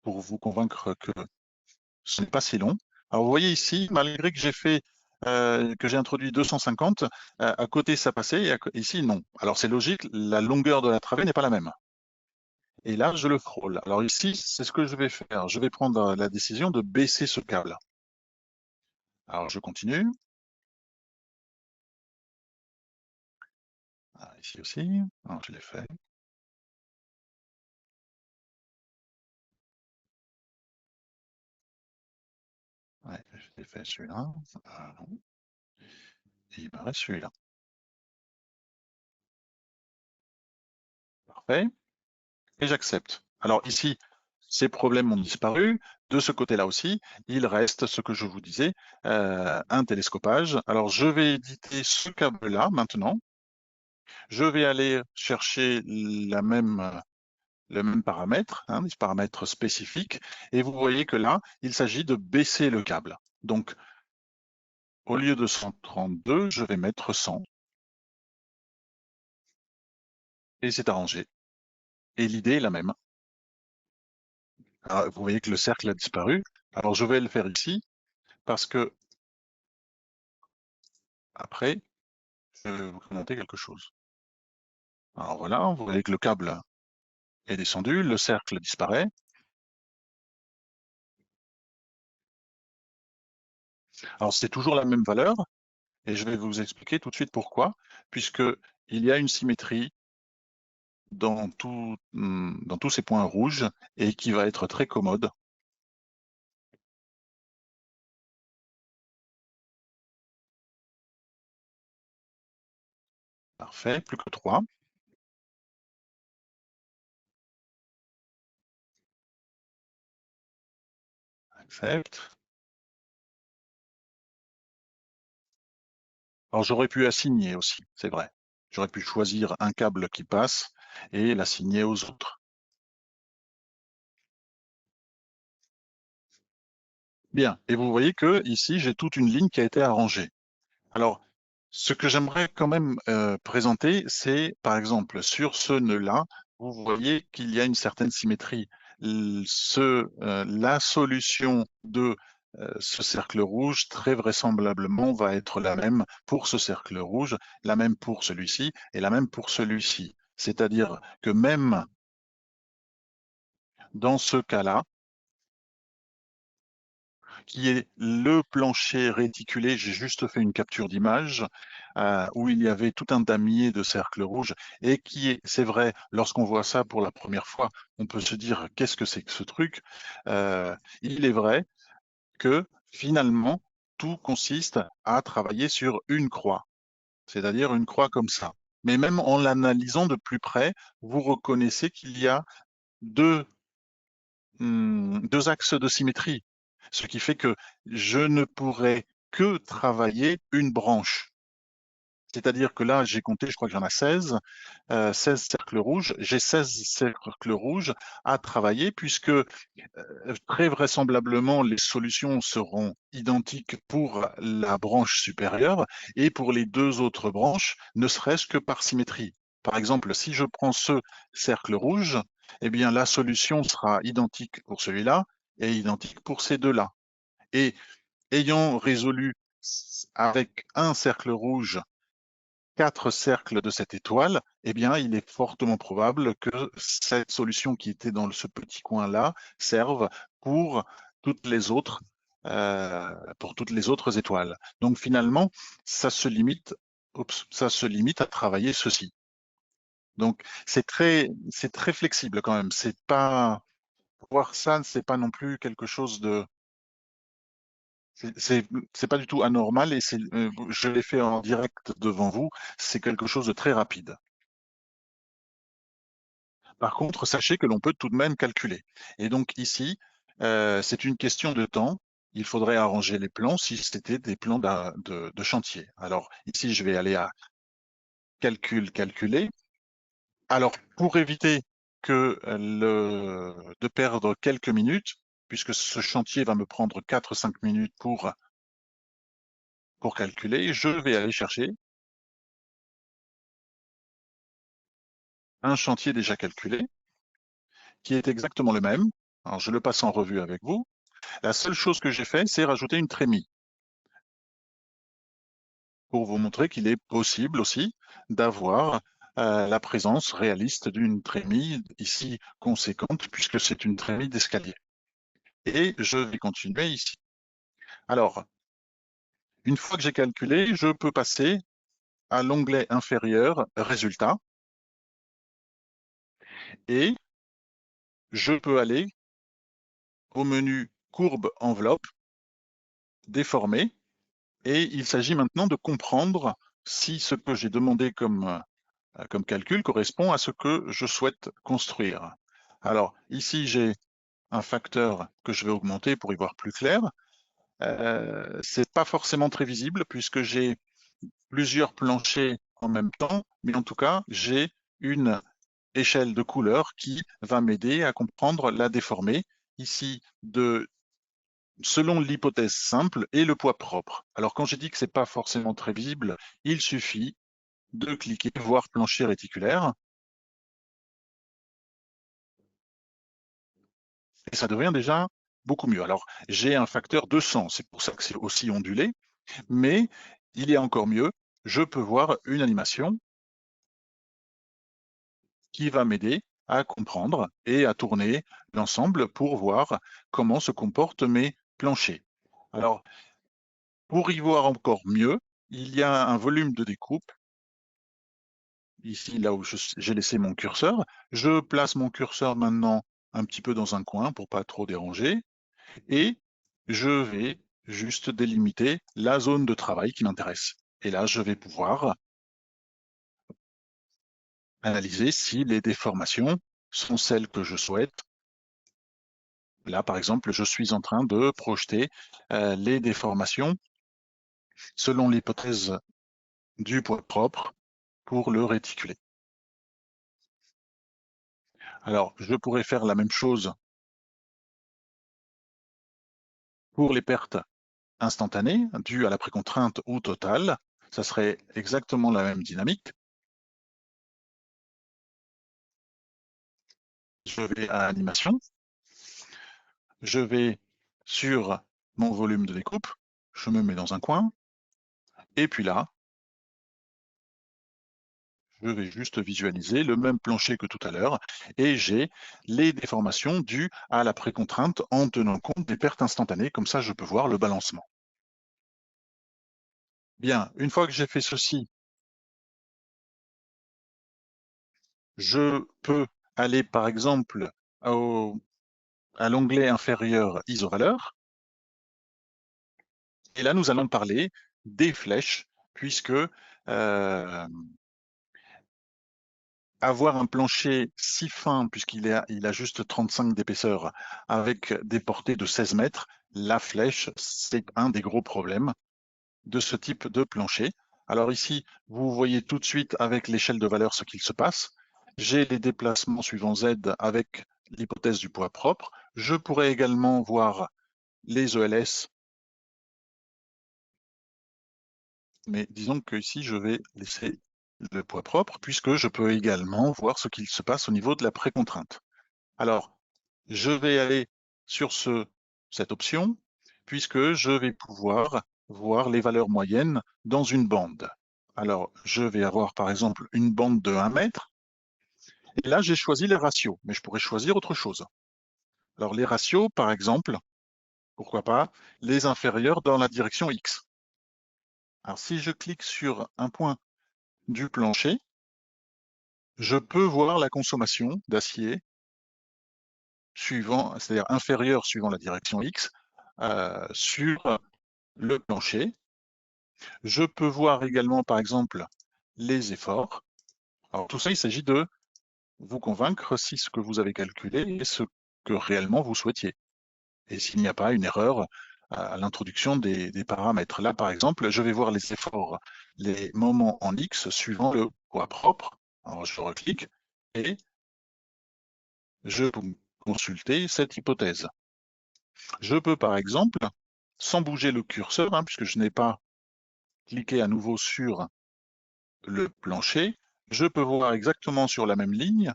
pour vous convaincre que ce n'est pas si long. Alors, vous voyez ici, malgré que j'ai fait que j'ai introduit 250, à côté ça passait et ici non. Alors c'est logique, la longueur de la travée n'est pas la même. Et là, je le frôle. Alors ici, c'est ce que je vais faire. Je vais prendre la décision de baisser ce câble. Alors je continue. Ah, ici aussi. Alors, je l'ai fait. Ouais, je l'ai fait celui-là. Non. Et il me reste celui-là. Parfait. Et j'accepte. Alors ici, ces problèmes ont disparu. De ce côté-là aussi, il reste ce que je vous disais, un télescopage. Alors je vais éditer ce câble-là maintenant. Je vais aller chercher le même paramètre, des paramètres spécifiques. Et vous voyez que là, il s'agit de baisser le câble. Donc, au lieu de 132, je vais mettre 100. Et c'est arrangé. Et l'idée est la même. Alors, vous voyez que le cercle a disparu. Alors, je vais le faire ici parce que après, je vais vous présenter quelque chose. Alors voilà, vous voyez que le câble est descendu, le cercle disparaît. Alors, c'est toujours la même valeur et je vais vous expliquer tout de suite pourquoi, puisque il y a une symétrie dans tous ces points rouges et qui va être très commode. Parfait, plus que 3. Accepte. Alors j'aurais pu assigner aussi, c'est vrai. J'aurais pu choisir un câble qui passe et l'assigner aux autres. Bien, et vous voyez que ici j'ai toute une ligne qui a été arrangée. Alors, ce que j'aimerais quand même présenter, c'est par exemple sur ce nœud-là, vous voyez qu'il y a une certaine symétrie. La solution de ce cercle rouge, très vraisemblablement, va être la même pour ce cercle rouge, la même pour celui-ci et la même pour celui-ci. C'est-à-dire que même dans ce cas-là, qui est le plancher réticulé. J'ai juste fait une capture d'image où il y avait tout un damier de cercles rouges et qui est, c'est vrai, lorsqu'on voit ça pour la première fois, on peut se dire qu'est-ce que c'est que ce truc. Il est vrai que finalement, tout consiste à travailler sur une croix, c'est-à-dire une croix comme ça. Mais même en l'analysant de plus près, vous reconnaissez qu'il y a deux deux axes de symétrie, ce qui fait que je ne pourrais que travailler une branche. C'est-à-dire que là, j'ai compté, je crois que j'en ai 16, 16 cercles rouges. J'ai 16 cercles rouges à travailler puisque très vraisemblablement, les solutions seront identiques pour la branche supérieure et pour les deux autres branches, ne serait-ce que par symétrie. Par exemple, si je prends ce cercle rouge, eh bien, la solution sera identique pour celui-là et identique pour ces deux-là. Et ayant résolu avec un cercle rouge 4 cercles de cette étoile, eh bien, il est fortement probable que cette solution qui était dans ce petit coin-là serve pour toutes les autres, pour toutes les autres étoiles. Donc finalement, ça se limite à travailler ceci. Donc c'est très flexible quand même. C'est pas voir ça, c'est pas non plus quelque chose de c'est pas du tout anormal et je l'ai fait en direct devant vous. C'est quelque chose de très rapide. Par contre, sachez que l'on peut tout de même calculer. Et donc ici, c'est une question de temps. Il faudrait arranger les plans si c'était des plans de chantier. Alors ici, je vais aller à calculer. Alors pour éviter de perdre quelques minutes, puisque ce chantier va me prendre 4-5 minutes pour calculer, je vais aller chercher un chantier déjà calculé, qui est exactement le même. Alors je le passe en revue avec vous. La seule chose que j'ai fait, c'est rajouter une trémie, pour vous montrer qu'il est possible aussi d'avoir la présence réaliste d'une trémie ici conséquente, puisque c'est une trémie d'escalier. Et je vais continuer ici. Alors, une fois que j'ai calculé, je peux passer à l'onglet inférieur, Résultats, et je peux aller au menu Courbe enveloppe, déformer, et il s'agit maintenant de comprendre si ce que j'ai demandé comme calcul correspond à ce que je souhaite construire. Alors ici, j'ai un facteur que je vais augmenter pour y voir plus clair. C'est pas forcément très visible puisque j'ai plusieurs planchers en même temps, mais en tout cas, j'ai une échelle de couleurs qui va m'aider à comprendre la déformée ici selon l'hypothèse simple et le poids propre. Alors quand j'ai dit que c'est pas forcément très visible, il suffit de cliquer voir plancher réticulaire et ça devient déjà beaucoup mieux. Alors, j'ai un facteur 200, c'est pour ça que c'est aussi ondulé, mais il y a encore mieux, je peux voir une animation qui va m'aider à comprendre et à tourner l'ensemble pour voir comment se comportent mes planchers. Alors, pour y voir encore mieux, il y a un volume de découpe, ici là où j'ai laissé mon curseur. Je place mon curseur maintenant un petit peu dans un coin pour pas trop déranger, et je vais juste délimiter la zone de travail qui m'intéresse. Et là, je vais pouvoir analyser si les déformations sont celles que je souhaite. Là, par exemple, je suis en train de projeter les déformations selon l'hypothèse du poids propre pour le réticulé. Alors, je pourrais faire la même chose pour les pertes instantanées dues à la précontrainte ou totale. Ça serait exactement la même dynamique. Je vais à animation. Je vais sur mon volume de découpe. Je me mets dans un coin. Et puis là, je vais juste visualiser le même plancher que tout à l'heure et j'ai les déformations dues à la précontrainte en tenant compte des pertes instantanées. Comme ça, je peux voir le balancement. Bien, une fois que j'ai fait ceci, je peux aller par exemple à l'onglet inférieur isovaleur. Et là, nous allons parler des flèches, puisque avoir un plancher si fin, puisqu'il a juste 35 d'épaisseur, avec des portées de 16 mètres, la flèche, c'est un des gros problèmes de ce type de plancher. Alors ici, vous voyez tout de suite avec l'échelle de valeur ce qu'il se passe. J'ai les déplacements suivant Z avec l'hypothèse du poids propre. Je pourrais également voir les ELS, mais disons que ici, je vais laisser le poids propre, puisque je peux également voir ce qu'il se passe au niveau de la précontrainte. Alors, je vais aller sur cette option, puisque je vais pouvoir voir les valeurs moyennes dans une bande. Alors, je vais avoir par exemple une bande de 1 mètre, et là j'ai choisi les ratios, mais je pourrais choisir autre chose. Alors les ratios, par exemple, pourquoi pas, les inférieurs dans la direction X. Alors si je clique sur un point du plancher, je peux voir la consommation d'acier suivant, c'est-à-dire inférieure suivant la direction X, sur le plancher. Je peux voir également, par exemple, les efforts. Alors tout ça, il s'agit de vous convaincre si ce que vous avez calculé est ce que réellement vous souhaitiez. Et s'il n'y a pas une erreur à l'introduction des paramètres. Là, par exemple, je vais voir les efforts, les moments en X suivant le poids propre. Alors je reclique et je peux consulter cette hypothèse. Je peux, par exemple, sans bouger le curseur, puisque je n'ai pas cliqué à nouveau sur le plancher, je peux voir exactement sur la même ligne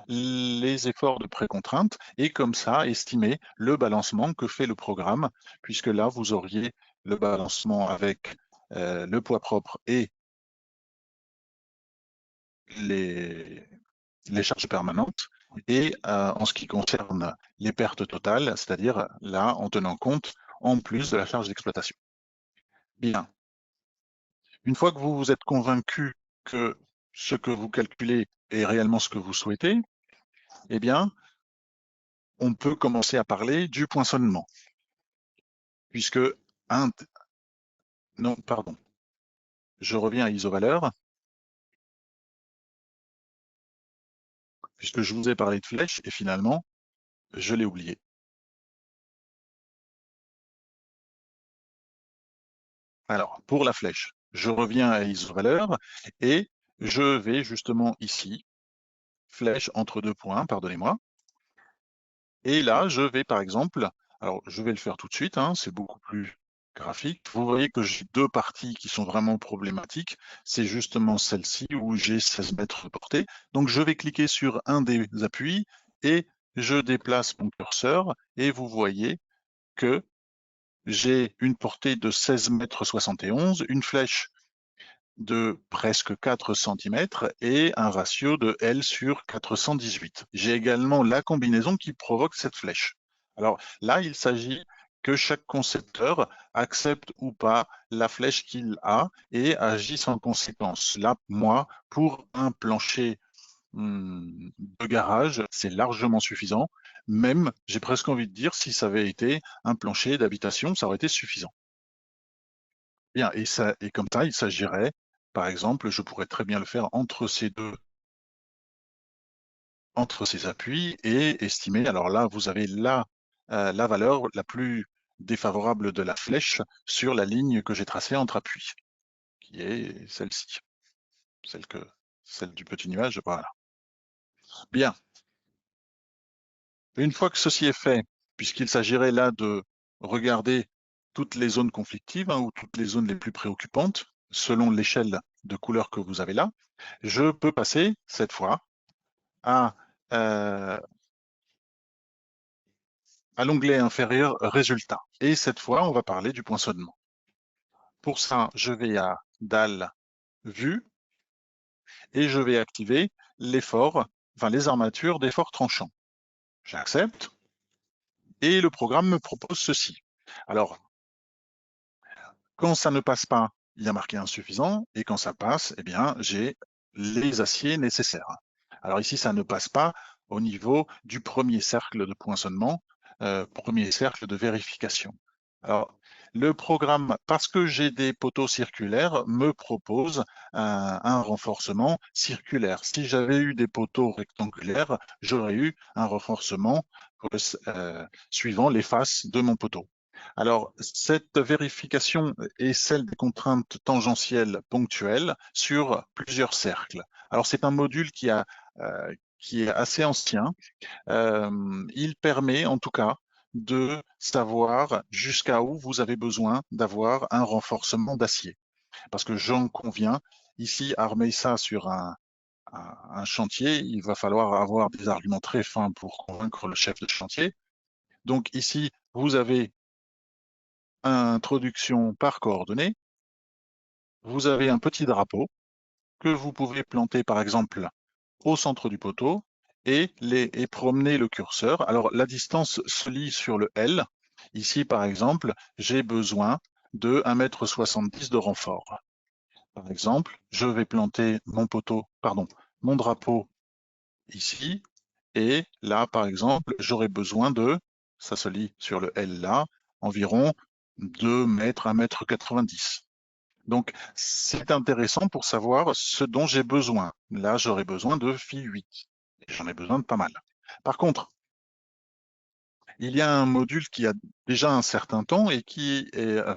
les efforts de précontrainte et comme ça estimer le balancement que fait le programme, puisque là vous auriez le balancement avec le poids propre et les charges permanentes, et en ce qui concerne les pertes totales, c'est-à-dire là en tenant compte en plus de la charge d'exploitation. Bien. Une fois que vous vous êtes convaincu que ce que vous calculez est réellement ce que vous souhaitez, eh bien, on peut commencer à parler du poinçonnement. Puisque non, pardon. Je reviens à isovaleur. Puisque je vous ai parlé de flèche et finalement, je l'ai oublié. Alors, pour la flèche, je reviens à isovaleur et je vais justement ici, flèche entre deux points, pardonnez-moi. Et là, je vais par exemple, alors je vais le faire tout de suite, c'est beaucoup plus graphique. Vous voyez que j'ai deux parties qui sont vraiment problématiques. C'est justement celle-ci où j'ai 16 mètres de portée. Donc je vais cliquer sur un des appuis et je déplace mon curseur et vous voyez que j'ai une portée de 16,71 m, une flèche de presque 4 cm et un ratio de L sur 418. J'ai également la combinaison qui provoque cette flèche. Alors là, il s'agit que chaque concepteur accepte ou pas la flèche qu'il a et agisse en conséquence. Là, moi, pour un plancher de garage, c'est largement suffisant. Même, j'ai presque envie de dire, si ça avait été un plancher d'habitation, ça aurait été suffisant. Bien, et comme ça, il s'agirait, par exemple, je pourrais très bien le faire entre ces appuis et estimer. Alors là, vous avez la valeur la plus défavorable de la flèche sur la ligne que j'ai tracée entre appuis, qui est celle-ci, celle du petit nuage, voilà. Bien. Une fois que ceci est fait, puisqu'il s'agirait là de regarder toutes les zones conflictives ou toutes les zones les plus préoccupantes, selon l'échelle de couleur que vous avez là, je peux passer cette fois à l'onglet inférieur Résultats. Et cette fois, on va parler du poinçonnement. Pour ça, je vais à Dalle, Vue, et je vais activer l'effort, les armatures d'effort tranchant. J'accepte, et le programme me propose ceci. Alors, quand ça ne passe pas, il y a marqué insuffisant, et quand ça passe, eh bien, j'ai les aciers nécessaires. Alors ici, ça ne passe pas au niveau du premier cercle de poinçonnement, premier cercle de vérification. Alors, le programme, parce que j'ai des poteaux circulaires, me propose un renforcement circulaire. Si j'avais eu des poteaux rectangulaires, j'aurais eu un renforcement suivant les faces de mon poteau. Alors, cette vérification est celle des contraintes tangentielles ponctuelles sur plusieurs cercles. Alors, c'est un module qui est assez ancien. Il permet en tout cas de savoir jusqu'à où vous avez besoin d'avoir un renforcement d'acier. Parce que j'en conviens, ici, armer ça sur un chantier, il va falloir avoir des arguments très fins pour convaincre le chef de chantier. Donc ici, vous avez introduction par coordonnées, vous avez un petit drapeau que vous pouvez planter par exemple au centre du poteau et promener le curseur. Alors la distance se lit sur le L. Ici par exemple, j'ai besoin de 1,70 m de renfort. Par exemple, je vais planter mon drapeau ici, et là par exemple, j'aurai besoin de, ça se lit sur le L là, environ 2 mètres, 1,90 m. Donc, c'est intéressant pour savoir ce dont j'ai besoin. Là, j'aurais besoin de phi 8. Et j'en ai besoin de pas mal. Par contre, il y a un module qui a déjà un certain temps et qui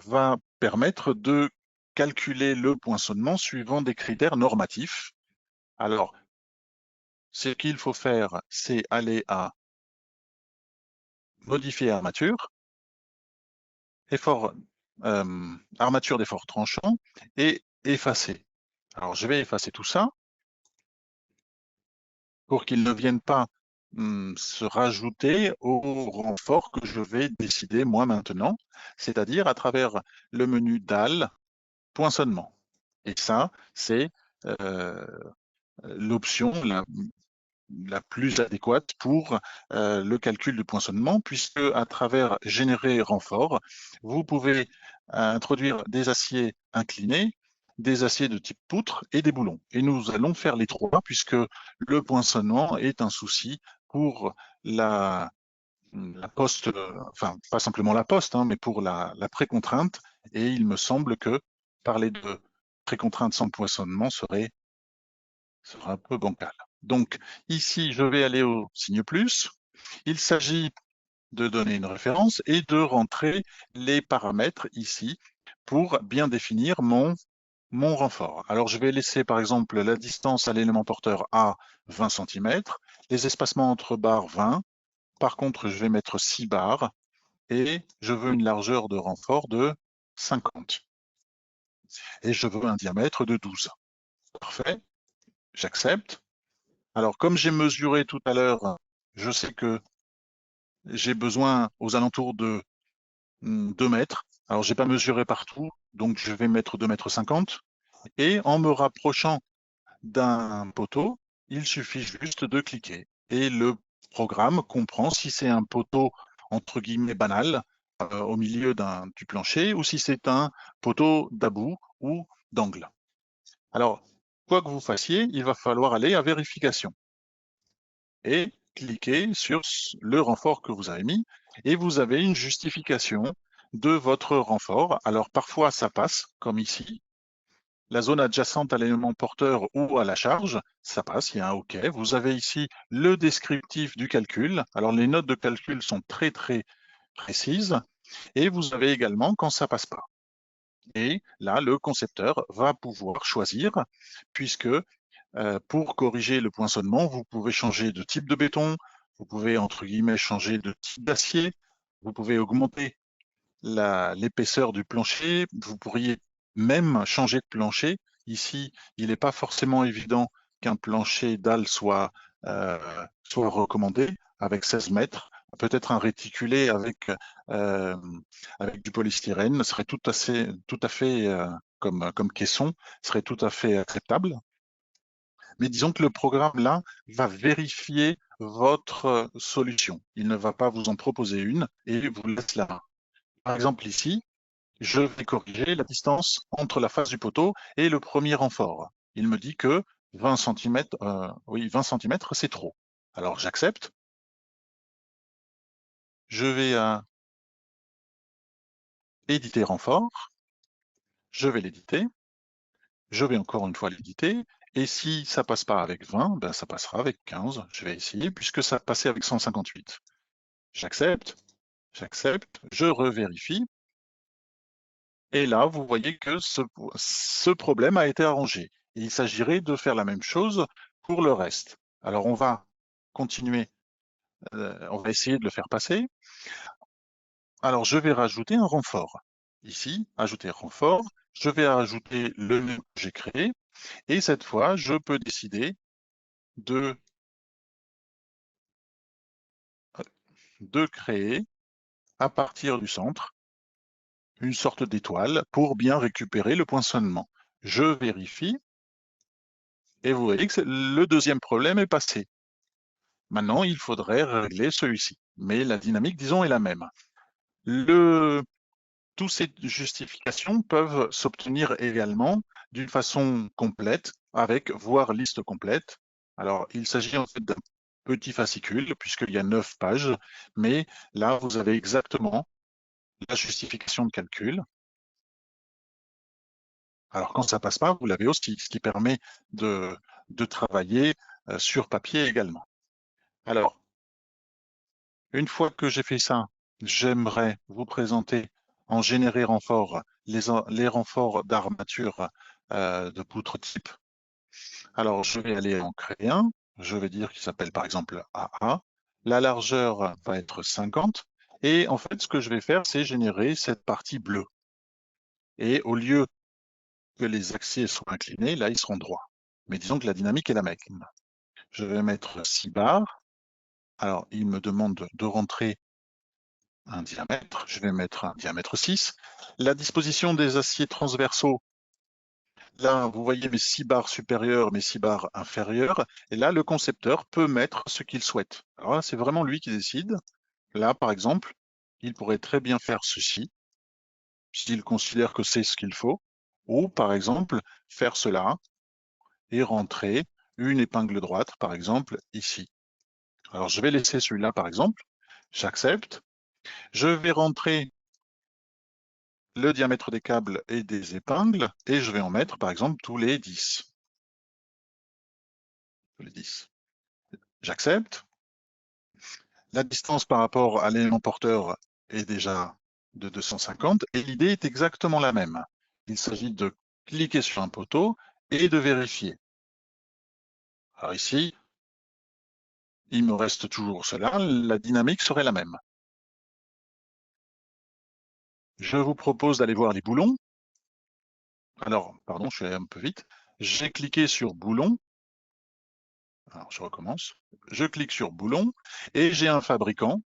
va permettre de calculer le poinçonnement suivant des critères normatifs. Alors, ce qu'il faut faire, c'est aller à modifier armature, armature d'effort tranchant et effacer. Alors, je vais effacer tout ça pour qu'ils ne viennent pas se rajouter au renfort que je vais décider moi maintenant, c'est-à-dire à travers le menu dalle, poinçonnement. Et ça, c'est euh, l'option la plus adéquate pour le calcul du poinçonnement, puisque à travers générer renfort, vous pouvez introduire des aciers inclinés, des aciers de type poutre et des boulons. Et nous allons faire les trois, puisque le poinçonnement est un souci pour la poste, enfin pas simplement la poste, hein, mais pour la précontrainte. Et il me semble que parler de précontrainte sans poinçonnement serait un peu bancal. Donc ici, je vais aller au signe plus. Il s'agit de donner une référence et de rentrer les paramètres ici pour bien définir mon renfort. Alors je vais laisser par exemple la distance à l'élément porteur A 20 cm, les espacements entre barres 20. Par contre, je vais mettre 6 barres et je veux une largeur de renfort de 50. Et je veux un diamètre de 12. Parfait, j'accepte. Alors, comme j'ai mesuré tout à l'heure, je sais que j'ai besoin aux alentours de 2 mètres. Alors, j'ai pas mesuré partout, donc je vais mettre 2,50 m. Et en me rapprochant d'un poteau, il suffit juste de cliquer. Et le programme comprend si c'est un poteau, entre guillemets, banal, au milieu du plancher, ou si c'est un poteau d'about ou d'angle. Alors, quoi que vous fassiez, il va falloir aller à vérification et cliquez sur le renfort que vous avez mis et vous avez une justification de votre renfort. Alors parfois ça passe, comme ici. La zone adjacente à l'élément porteur ou à la charge, ça passe, il y a un OK. Vous avez ici le descriptif du calcul. Alors les notes de calcul sont très très précises et vous avez également quand ça passe pas. Et là, le concepteur va pouvoir choisir, puisque pour corriger le poinçonnement, vous pouvez changer de type de béton, vous pouvez, entre guillemets, changer de type d'acier, vous pouvez augmenter l'épaisseur du plancher, vous pourriez même changer de plancher. Ici, il n'est pas forcément évident qu'un plancher dalle euh, soit recommandé avec 16 mètres. Peut-être un réticulé euh, avec du polystyrène serait tout à fait comme caisson, serait tout à fait acceptable. Mais disons que le programme là va vérifier votre solution. Il ne va pas vous en proposer une et vous laisse la main. Par exemple ici, je vais corriger la distance entre la face du poteau et le premier renfort. Il me dit que 20 cm, oui, 20 cm, c'est trop. Alors j'accepte. Je vais à éditer renfort. Je vais l'éditer. Je vais encore une fois l'éditer. Et si ça passe pas avec 20, ben ça passera avec 15. Je vais essayer puisque ça passait avec 158. J'accepte. J'accepte, je revérifie. Et là, vous voyez que ce problème a été arrangé. Et il s'agirait de faire la même chose pour le reste. Alors, on va continuer, on va essayer de le faire passer. Alors, je vais rajouter un renfort. Ici, ajouter renfort. Je vais rajouter le nœud que j'ai créé. Et cette fois, je peux décider de créer, à partir du centre, une sorte d'étoile pour bien récupérer le poinçonnement. Je vérifie. Et vous voyez que le deuxième problème est passé. Maintenant, il faudrait régler celui-ci. Mais la dynamique, disons, est la même. Toutes ces justifications peuvent s'obtenir également d'une façon complète, avec voire liste complète. Alors, il s'agit en fait d'un petit fascicule, puisqu'il y a 9 pages, mais là, vous avez exactement la justification de calcul. Alors, quand ça passe pas, vous l'avez aussi, ce qui permet de travailler sur papier également. Alors, une fois que j'ai fait ça, j'aimerais vous présenter en générer renfort les renforts d'armature de poutre type. Alors, je vais aller en créer un. Je vais dire qu'il s'appelle par exemple AA. La largeur va être 50. Et en fait, ce que je vais faire, c'est générer cette partie bleue. Et au lieu que les axiers soient inclinés, là, ils seront droits. Mais disons que la dynamique est la même. Je vais mettre 6 barres. Alors, il me demande de rentrer un diamètre. Je vais mettre un diamètre 6. La disposition des aciers transversaux, là, vous voyez mes 6 barres supérieures, mes 6 barres inférieures. Et là, le concepteur peut mettre ce qu'il souhaite. Alors là, c'est vraiment lui qui décide. Là, par exemple, il pourrait très bien faire ceci, s'il considère que c'est ce qu'il faut. Ou, par exemple, faire cela et rentrer une épingle droite, par exemple, ici. Alors, je vais laisser celui-là, par exemple. J'accepte. Je vais rentrer le diamètre des câbles et des épingles, et je vais en mettre, par exemple, tous les 10. Tous les 10. J'accepte. La distance par rapport à l'élément porteur est déjà de 250, et l'idée est exactement la même. Il s'agit de cliquer sur un poteau et de vérifier. Alors ici, il me reste toujours cela, la dynamique serait la même. Je vous propose d'aller voir les boulons. Alors, pardon, je suis allé un peu vite. J'ai cliqué sur boulon. Alors, je recommence. Je clique sur boulon et j'ai un fabricant.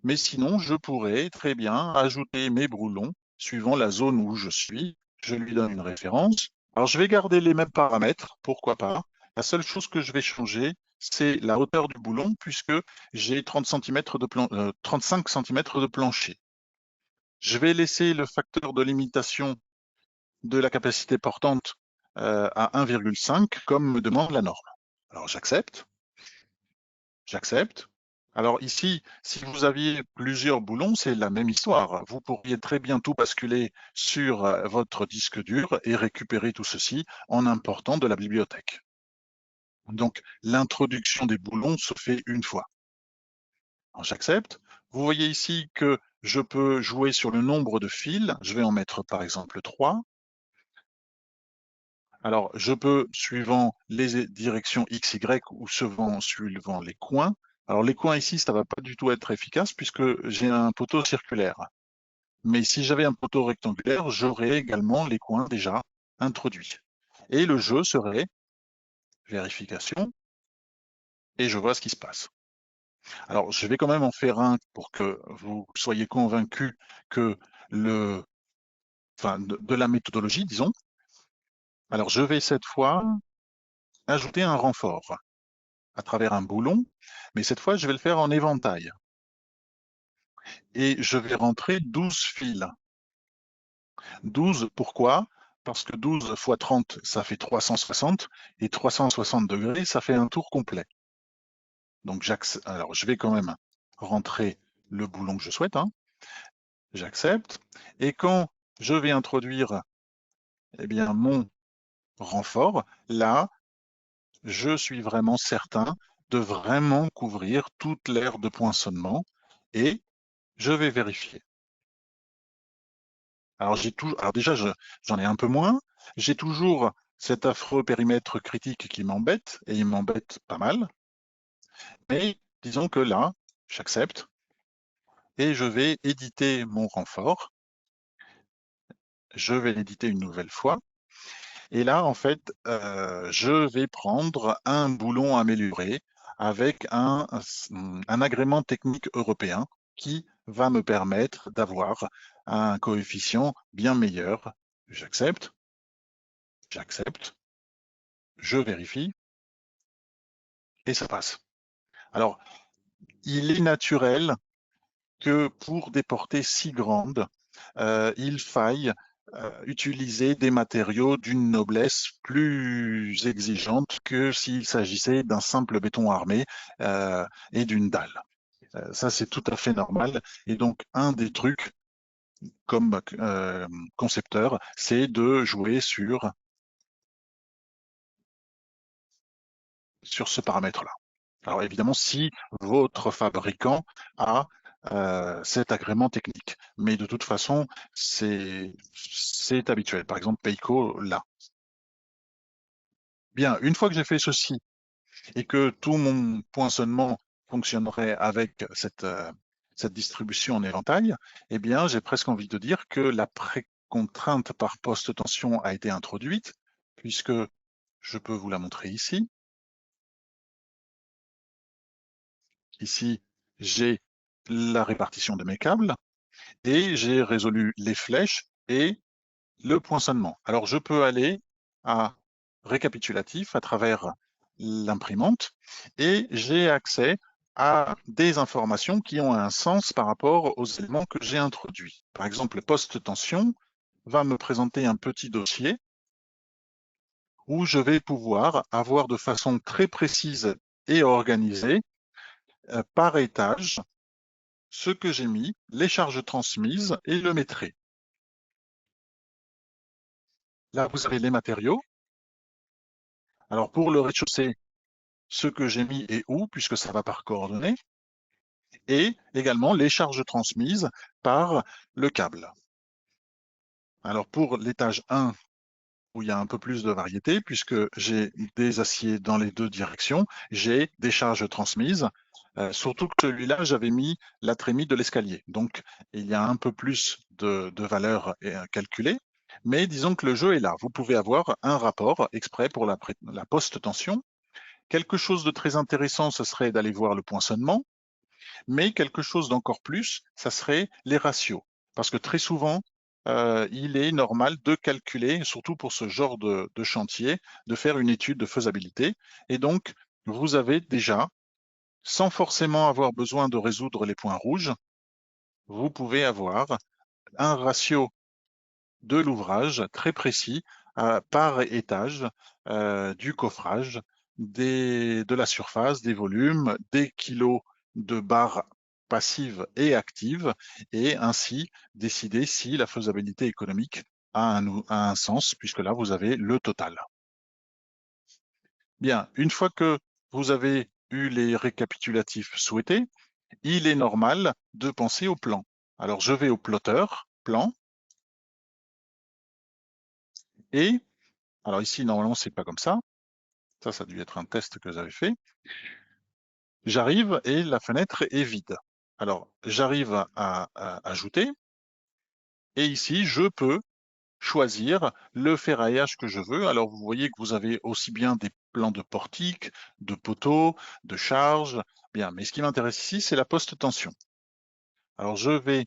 Mais sinon, je pourrais très bien ajouter mes boulons suivant la zone où je suis. Je lui donne une référence. Alors, je vais garder les mêmes paramètres, pourquoi pas. La seule chose que je vais changer, c'est la hauteur du boulon, puisque j'ai 35 cm de plancher. Je vais laisser le facteur de limitation de la capacité portante à 1,5, comme me demande la norme. Alors, j'accepte. J'accepte. Alors ici, si vous aviez plusieurs boulons, c'est la même histoire. Vous pourriez très bien tout basculer sur votre disque dur et récupérer tout ceci en important de la bibliothèque. Donc, l'introduction des boulons se fait une fois. J'accepte. Vous voyez ici que je peux jouer sur le nombre de fils. Je vais en mettre par exemple 3. Alors, je peux, suivant les directions X, Y ou suivant les coins. Alors, les coins ici, ça va pas du tout être efficace puisque j'ai un poteau circulaire. Mais si j'avais un poteau rectangulaire, j'aurais également les coins déjà introduits. Et le jeu serait vérification, et je vois ce qui se passe. Alors, je vais quand même en faire un pour que vous soyez convaincus que de la méthodologie, disons. Alors, je vais cette fois ajouter un renfort à travers un boulon, mais cette fois, je vais le faire en éventail. Et je vais rentrer 12 fils. 12, pourquoi? Parce que 12 fois 30, ça fait 360, et 360 degrés, ça fait un tour complet. Donc, alors, je vais quand même rentrer le boulon que je souhaite. J'accepte. Et quand je vais introduire bien, mon renfort, là, je suis vraiment certain de vraiment couvrir toute l'aire de poinçonnement et Je vais vérifier. Alors déjà, j'en ai un peu moins. J'ai toujours cet affreux périmètre critique qui m'embête, et il m'embête pas mal. Mais disons que là, j'accepte et je vais éditer mon renfort. Je vais l'éditer une nouvelle fois. Et là, en fait, je vais prendre un boulon amélioré avec un agrément technique européen qui va me permettre d'avoir un coefficient bien meilleur. J'accepte, j'accepte, je vérifie et ça passe. Alors, il est naturel que pour des portées si grandes, il faille utiliser des matériaux d'une noblesse plus exigeante que s'il s'agissait d'un simple béton armé et d'une dalle. Ça, c'est tout à fait normal. Et donc, un des trucs comme concepteur, c'est de jouer sur ce paramètre-là. Alors évidemment, si votre fabricant a cet agrément technique, mais de toute façon, c'est habituel. Par exemple, Peiko l'a. Bien, une fois que j'ai fait ceci et que tout mon poinçonnement fonctionnerait avec cette distribution en éventail, eh bien, j'ai presque envie de dire que la précontrainte par poste tension a été introduite, puisque je peux vous la montrer ici. Ici, j'ai la répartition de mes câbles et j'ai résolu les flèches et le poinçonnement. Alors, je peux aller à récapitulatif à travers l'imprimante et j'ai accès à des informations qui ont un sens par rapport aux éléments que j'ai introduits. Par exemple, le poste tension va me présenter un petit dossier où je vais pouvoir avoir de façon très précise et organisée par étage ce que j'ai mis, les charges transmises et le métré. Là, vous avez les matériaux. Alors, pour le rez-de-chaussée, ce que j'ai mis et où, puisque ça va par coordonnées, et également les charges transmises par le câble. Alors, pour l'étage 1, où il y a un peu plus de variété, puisque j'ai des aciers dans les deux directions, j'ai des charges transmises. Surtout que celui-là, j'avais mis la trémie de l'escalier. Donc, il y a un peu plus de valeur calculée. Mais disons que le jeu est là. Vous pouvez avoir un rapport exprès pour la post-tension. Quelque chose de très intéressant, ce serait d'aller voir le poinçonnement. Mais quelque chose d'encore plus, ça serait les ratios. Parce que très souvent, il est normal de calculer, surtout pour ce genre de chantier, de faire une étude de faisabilité. Et donc, vous avez déjà, sans forcément avoir besoin de résoudre les points rouges, vous pouvez avoir un ratio de l'ouvrage très précis par étage du coffrage, de la surface, des volumes, des kilos de barres passives et actives, et ainsi décider si la faisabilité économique a un sens, puisque là, vous avez le total. Bien, une fois que vous avez eu les récapitulatifs souhaités, il est normal de penser au plan. Alors, je vais au plotter, plan, et alors ici, normalement, c'est pas comme ça. Ça a dû être un test que j'avais fait. J'arrive et la fenêtre est vide. Alors, j'arrive à ajouter et ici, je peux choisir le ferraillage que je veux. Alors, vous voyez que vous avez aussi bien des plans de portique, de poteaux, de charges. Bien, mais ce qui m'intéresse ici, c'est la post-tension. Alors, je vais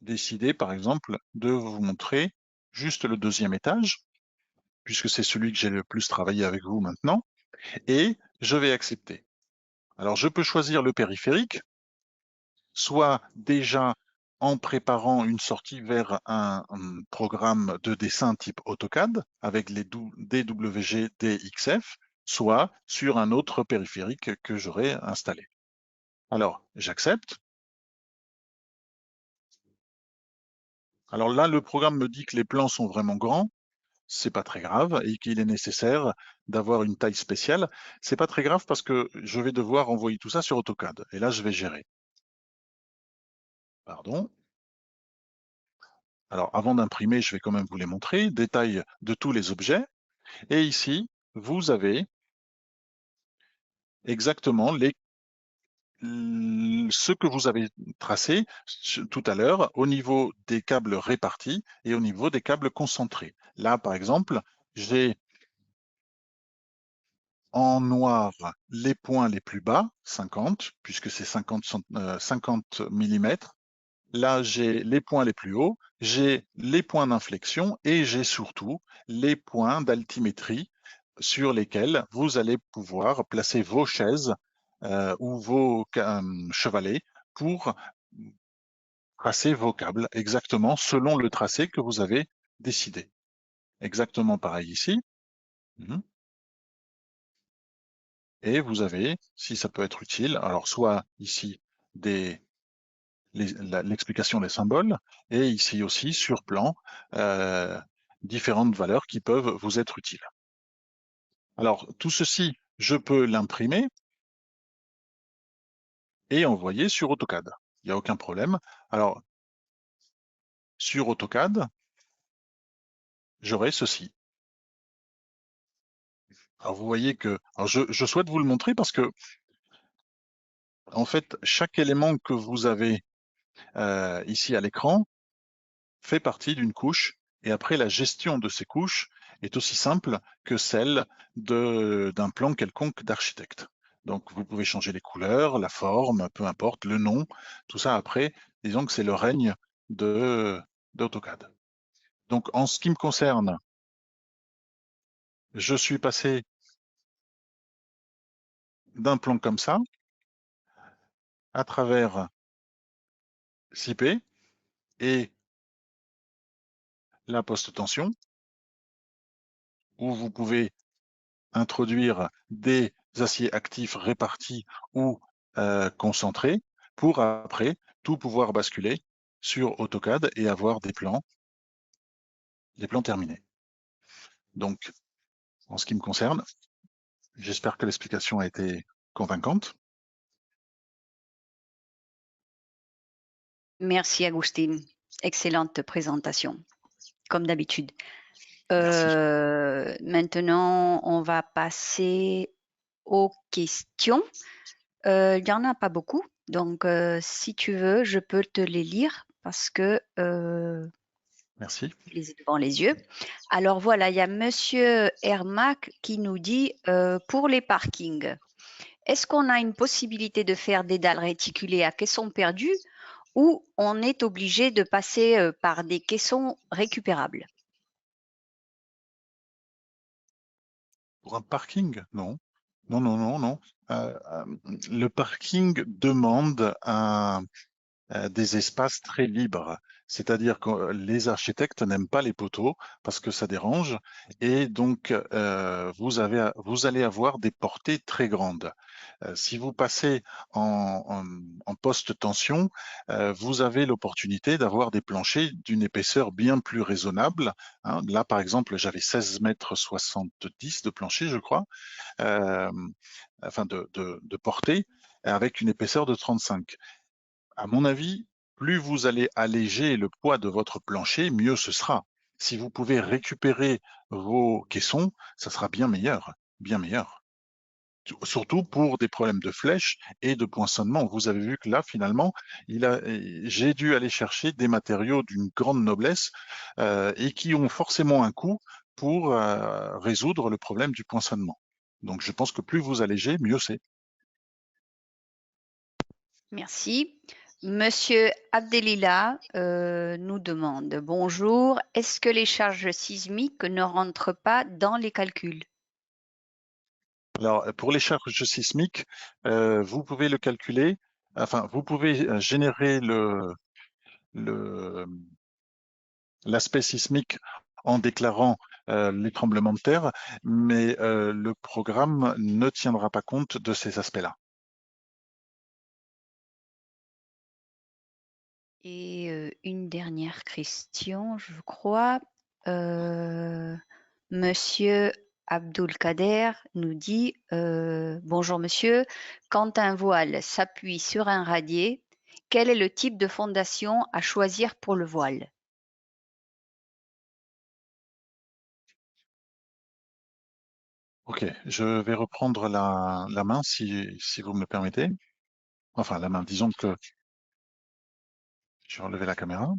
décider, par exemple, de vous montrer juste le deuxième étage, puisque c'est celui que j'ai le plus travaillé avec vous maintenant, et je vais accepter. Alors, je peux choisir le périphérique, soit déjà en préparant une sortie vers un programme de dessin type AutoCAD avec les DWG DXF, soit sur un autre périphérique que j'aurai installé. Alors, j'accepte. Alors là, le programme me dit que les plans sont vraiment grands. C'est pas très grave et qu'il est nécessaire d'avoir une taille spéciale. C'est pas très grave parce que je vais devoir envoyer tout ça sur AutoCAD et là, je vais gérer. Pardon. Alors, avant d'imprimer, je vais quand même vous les montrer. Détail de tous les objets. Et ici, vous avez exactement ce que vous avez tracé tout à l'heure au niveau des câbles répartis et au niveau des câbles concentrés. Là, par exemple, j'ai en noir les points les plus bas, 50, puisque c'est 50 mm. Là, j'ai les points les plus hauts, j'ai les points d'inflexion et j'ai surtout les points d'altimétrie sur lesquels vous allez pouvoir placer vos chaises ou vos chevalets pour tracer vos câbles exactement selon le tracé que vous avez décidé. Exactement pareil ici. Mhm. Et vous avez, si ça peut être utile, alors soit ici l'explication des symboles, et ici aussi sur plan, différentes valeurs qui peuvent vous être utiles. Alors tout ceci, je peux l'imprimer et envoyer sur AutoCAD. Il n'y a aucun problème. Alors sur AutoCAD, j'aurai ceci. Alors vous voyez que, alors je souhaite vous le montrer parce que en fait, chaque élément que vous avez ici à l'écran fait partie d'une couche, et après la gestion de ces couches est aussi simple que celle d'un plan quelconque d'architecte. Donc vous pouvez changer les couleurs, la forme, peu importe, le nom, tout ça après, disons que c'est le règne d'AutoCAD. Donc en ce qui me concerne, je suis passé d'un plan comme ça à travers CP et la poste tension, où vous pouvez introduire des aciers actifs répartis ou concentrés pour après tout pouvoir basculer sur AutoCAD et avoir des plans terminés. Donc, en ce qui me concerne, j'espère que l'explication a été convaincante. Merci, Agustine. Excellente présentation, comme d'habitude. Merci. Maintenant, on va passer aux questions. Il n'y en a pas beaucoup, donc si tu veux, je peux te les lire parce que Merci. je les ai devant les yeux. Alors voilà, il y a Monsieur Hermac qui nous dit pour les parkings, est-ce qu'on a une possibilité de faire des dalles réticulées à caissons perdus ou on est obligé de passer par des caissons récupérables? Pour un parking, non. Non, non, non, non. Le parking demande des espaces très libres. C'est-à-dire que les architectes n'aiment pas les poteaux parce que ça dérange, et donc vous allez avoir des portées très grandes. Si vous passez en poste tension, vous avez l'opportunité d'avoir des planchers d'une épaisseur bien plus raisonnable. Hein. Là, par exemple, j'avais 16,70 m de plancher, je crois, enfin de portée, avec une épaisseur de 35. À mon avis, plus vous allez alléger le poids de votre plancher, mieux ce sera. Si vous pouvez récupérer vos caissons, ça sera bien meilleur, bien meilleur. Surtout pour des problèmes de flèche et de poinçonnement. Vous avez vu que là, finalement, j'ai dû aller chercher des matériaux d'une grande noblesse et qui ont forcément un coût pour résoudre le problème du poinçonnement. Donc, je pense que plus vous allégez, mieux c'est. Merci. Monsieur Abdelila nous demande, bonjour, est-ce que les charges sismiques ne rentrent pas dans les calculs? Alors, pour les charges sismiques, vous pouvez le calculer, enfin, vous pouvez générer l'aspect sismique en déclarant les tremblements de terre, mais le programme ne tiendra pas compte de ces aspects-là. Et une dernière question, je crois. Monsieur Abdulkader nous dit bonjour monsieur, quand un voile s'appuie sur un radier, Quel est le type de fondation à choisir pour le voile? Ok, je vais reprendre la main si vous me le permettez. Enfin, la main, disons que je vais relever la caméra.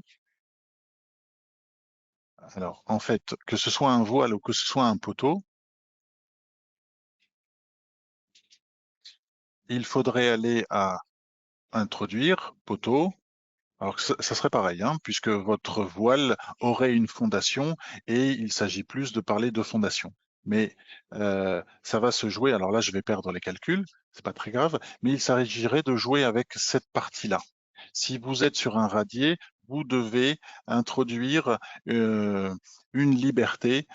Alors, en fait, que ce soit un voile ou que ce soit un poteau, il faudrait aller à introduire, poteau. Alors, ça serait pareil, hein, puisque votre voile aurait une fondation et il s'agit plus de parler de fondation. Mais ça va se jouer, alors là, je vais perdre les calculs, c'est pas très grave, mais il s'agirait de jouer avec cette partie-là. Si vous êtes sur un radier, vous devez introduire une liberté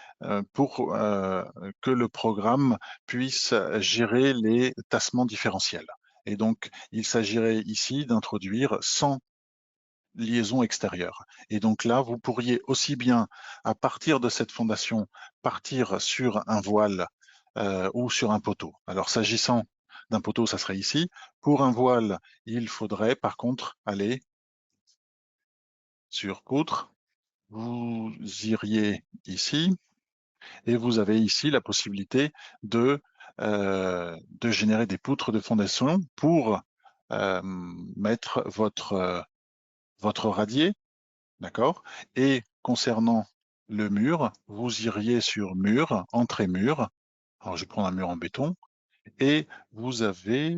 pour que le programme puisse gérer les tassements différentiels. Et donc, il s'agirait ici d'introduire 100 liaison extérieure. Et donc là, vous pourriez aussi bien, à partir de cette fondation, partir sur un voile ou sur un poteau. Alors, s'agissant d'un poteau, ça serait ici. Pour un voile, il faudrait par contre aller sur poutre. Vous iriez ici et vous avez ici la possibilité de générer des poutres de fondation pour mettre votre radier. D'accord? Et concernant le mur, vous iriez sur mur, entrée mur. Alors, je vais prendre un mur en béton. Et vous avez...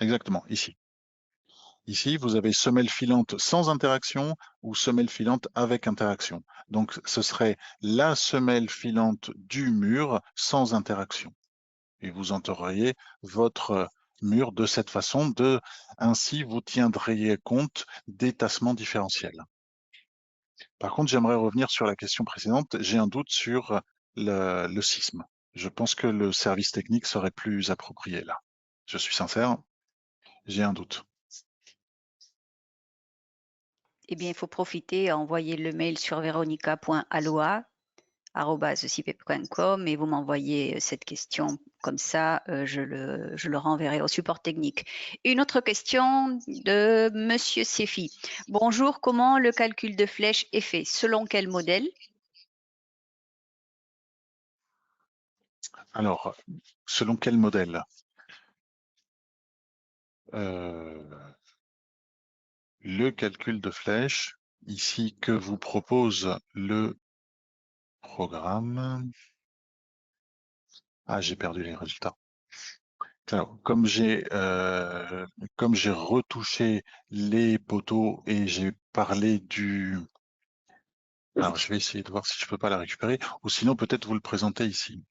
Exactement, ici. Ici, vous avez semelle filante sans interaction ou semelle filante avec interaction. Donc, ce serait la semelle filante du mur sans interaction. Et vous enterriez votre mur de cette façon. Ainsi, vous tiendriez compte des tassements différentiels. Par contre, j'aimerais revenir sur la question précédente. J'ai un doute sur le sisme. Je pense que le service technique serait plus approprié là. Je suis sincère, j'ai un doute. Eh bien, il faut profiter, envoyer le mail sur veronica.aloa@cipep.com et vous m'envoyez cette question. Comme ça, je le renverrai au support technique. Une autre question de Monsieur Sefi. Bonjour, comment le calcul de flèche est fait? Selon quel modèle? Alors, selon quel modèle? Le calcul de flèche, ici, que vous propose le programme. Ah, j'ai perdu les résultats. Alors, comme j'ai retouché les poteaux et j'ai parlé du... Alors, je vais essayer de voir si je peux pas la récupérer, ou sinon peut-être vous le présenter ici.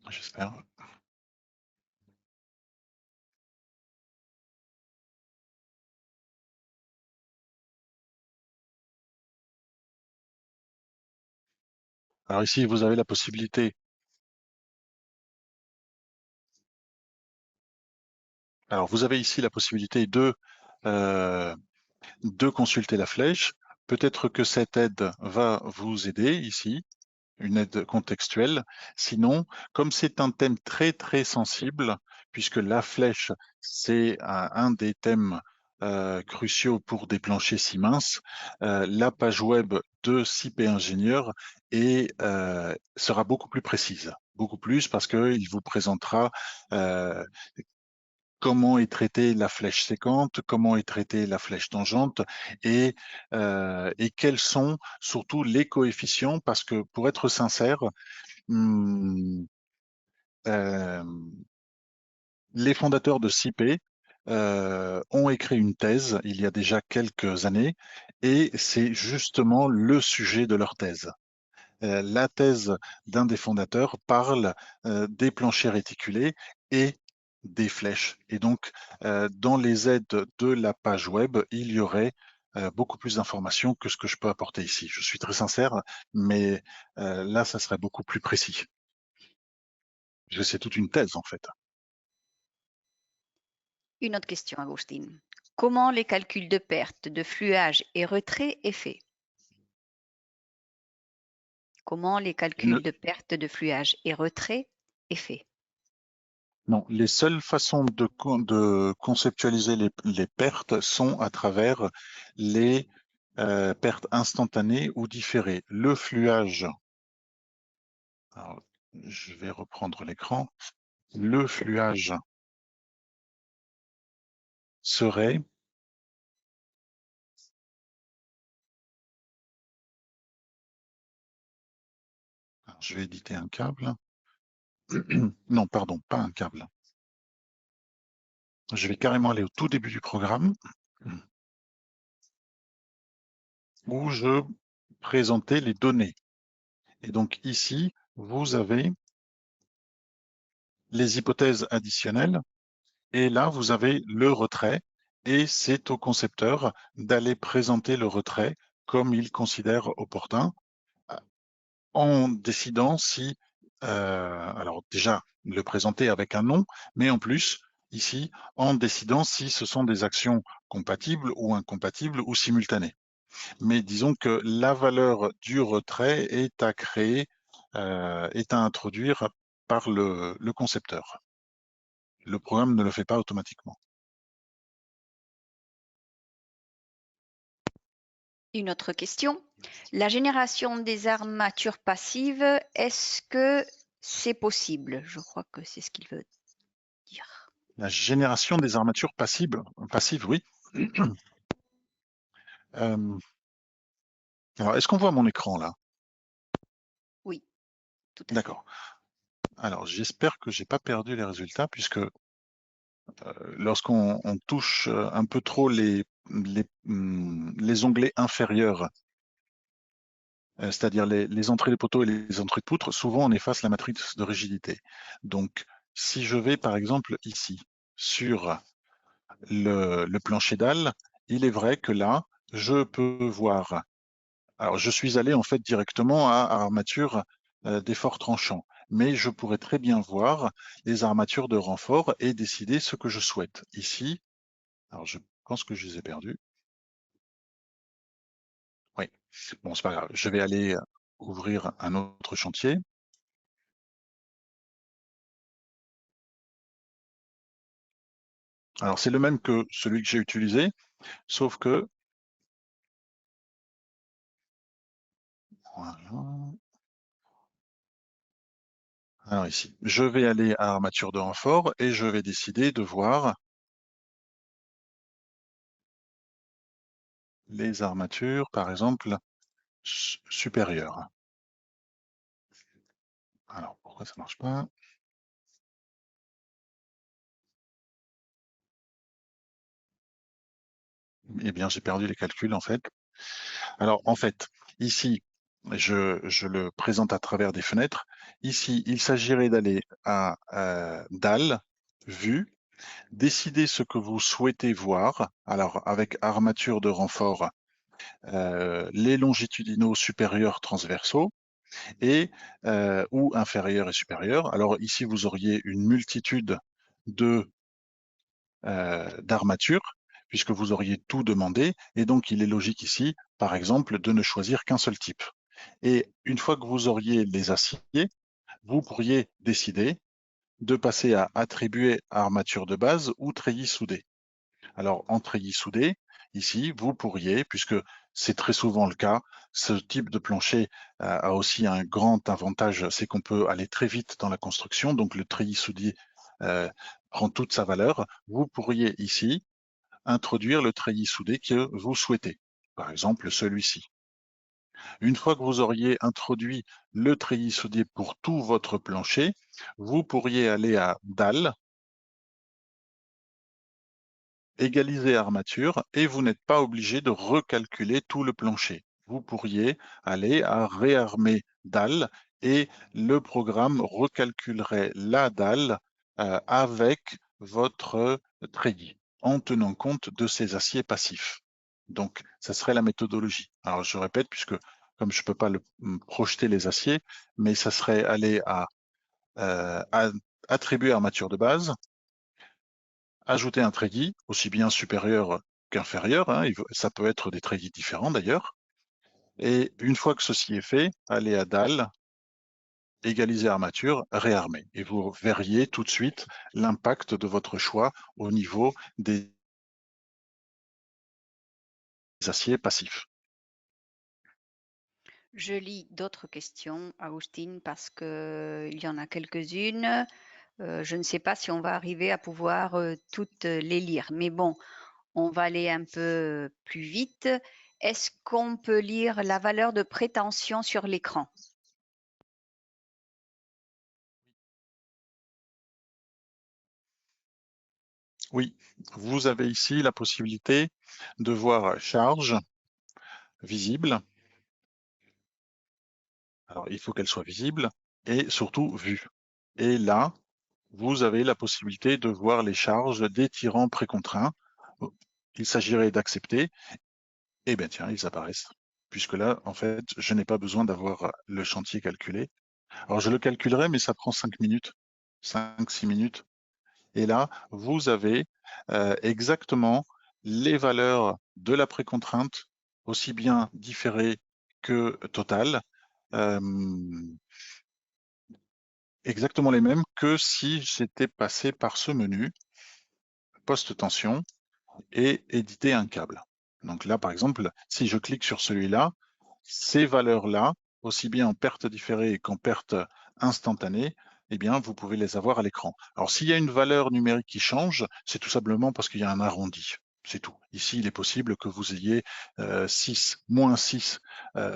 J'espère. Alors ici, vous avez la possibilité. Alors, vous avez ici la possibilité de consulter la flèche. Peut-être que cette aide va vous aider ici, une aide contextuelle. Sinon, comme c'est un thème très très sensible, puisque la flèche, c'est un des thèmes cruciaux pour des planchers si minces, la page web de CIP Ingénieur sera beaucoup plus précise, beaucoup plus parce qu'il vous présentera comment est traitée la flèche séquente, comment est traitée la flèche tangente et quels sont surtout les coefficients, parce que pour être sincère, hum, euh, les fondateurs de CIP ont écrit une thèse il y a déjà quelques années et c'est justement le sujet de leur thèse. La thèse d'un des fondateurs parle des planchers réticulés et des flèches. Et donc, dans les aides de la page web, il y aurait beaucoup plus d'informations que ce que je peux apporter ici. Je suis très sincère, mais là, ça serait beaucoup plus précis. C'est toute une thèse, en fait. Une autre question, Agustin. Comment les calculs de perte, de fluage et retrait est fait? Comment les calculs de perte, de fluage et retrait est fait? Non, les seules façons de conceptualiser les pertes sont à travers les pertes instantanées ou différées. Le fluage, alors, je vais reprendre l'écran. Le fluage serait, alors, je vais éditer un câble. Non, pardon, pas un câble. Je vais carrément aller au tout début du programme où je présentais les données. Et donc ici, vous avez les hypothèses additionnelles et là, vous avez le retrait et c'est au concepteur d'aller présenter le retrait comme il considère opportun en décidant si, alors déjà, le présenter avec un nom, mais en plus, ici, en décidant si ce sont des actions compatibles ou incompatibles ou simultanées. Mais disons que la valeur du retrait est à créer, est à introduire par le concepteur. Le programme ne le fait pas automatiquement. Une autre question. La génération des armatures passives, est-ce que c'est possible? Je crois que c'est ce qu'il veut dire. La génération des armatures passives, oui. Alors, est-ce qu'on voit mon écran là? Oui, tout à fait. D'accord. Alors, j'espère que j'ai pas perdu les résultats puisque lorsqu'on touche un peu trop les onglets inférieurs, c'est-à-dire les entrées de poteaux et les entrées de poutres, souvent on efface la matrice de rigidité. Donc, si je vais par exemple ici sur le plancher dalle, il est vrai que là, je peux voir. Alors, je suis allé en fait directement à armature d'effort tranchant, mais je pourrais très bien voir les armatures de renfort et décider ce que je souhaite. Ici, alors je pense que je les ai perdus. Oui, bon, c'est pas grave. Je vais aller ouvrir un autre chantier. Alors, c'est le même que celui que j'ai utilisé, sauf que, voilà. Alors ici, je vais aller à armature de renfort et je vais décider de voir les armatures, par exemple, supérieures. Alors, pourquoi ça marche pas? Eh bien, j'ai perdu les calculs, en fait. Alors, en fait, ici, je le présente à travers des fenêtres. Ici, il s'agirait d'aller à dalle, vue, décider ce que vous souhaitez voir. Alors, avec armature de renfort, les longitudinaux supérieurs transversaux et ou inférieurs et supérieurs. Alors ici, vous auriez une multitude de d'armatures, puisque vous auriez tout demandé, et donc il est logique ici, par exemple, de ne choisir qu'un seul type. Et une fois que vous auriez les aciers, vous pourriez décider de passer à attribuer armature de base ou treillis soudé. Alors, en treillis soudé, ici, vous pourriez, puisque c'est très souvent le cas, ce type de plancher a aussi un grand avantage, c'est qu'on peut aller très vite dans la construction, donc le treillis soudé prend toute sa valeur. Vous pourriez ici introduire le treillis soudé que vous souhaitez, par exemple celui-ci. Une fois que vous auriez introduit le treillis soudé pour tout votre plancher, vous pourriez aller à dalle, égaliser armature et vous n'êtes pas obligé de recalculer tout le plancher. Vous pourriez aller à réarmer dalle et le programme recalculerait la dalle avec votre treillis en tenant compte de ces aciers passifs. Donc, ça serait la méthodologie. Alors, je répète, puisque comme je ne peux pas projeter les aciers, mais ça serait aller à attribuer armature de base, ajouter un treillis, aussi bien supérieur qu'inférieur, hein, ça peut être des treillis différents d'ailleurs. Et une fois que ceci est fait, allez à dalle, égaliser armature, réarmer. Et vous verriez tout de suite l'impact de votre choix au niveau des aciers passifs. Je lis d'autres questions, Agustine, parce qu'il y en a quelques-unes. Je ne sais pas si on va arriver à pouvoir toutes les lire, mais bon, on va aller un peu plus vite. Est-ce qu'on peut lire la valeur de prétention sur l'écran? Oui, vous avez ici la possibilité de voir charge visible. Alors, il faut qu'elle soit visible et surtout vue. Et là, vous avez la possibilité de voir les charges des tirants précontraints. Il s'agirait d'accepter. Et bien tiens, ils apparaissent. Puisque là, en fait, je n'ai pas besoin d'avoir le chantier calculé. Alors, je le calculerai, mais ça prend 5 minutes, 5-6 minutes. Et là, vous avez exactement les valeurs de la précontrainte, aussi bien différées que totales, exactement les mêmes que si j'étais passé par ce menu, post-tension, et éditer un câble. Donc là, par exemple, si je clique sur celui-là, ces valeurs-là, aussi bien en perte différée qu'en perte instantanée, eh bien, vous pouvez les avoir à l'écran. Alors, s'il y a une valeur numérique qui change, c'est tout simplement parce qu'il y a un arrondi. C'est tout. Ici, il est possible que vous ayez 6, moins 6,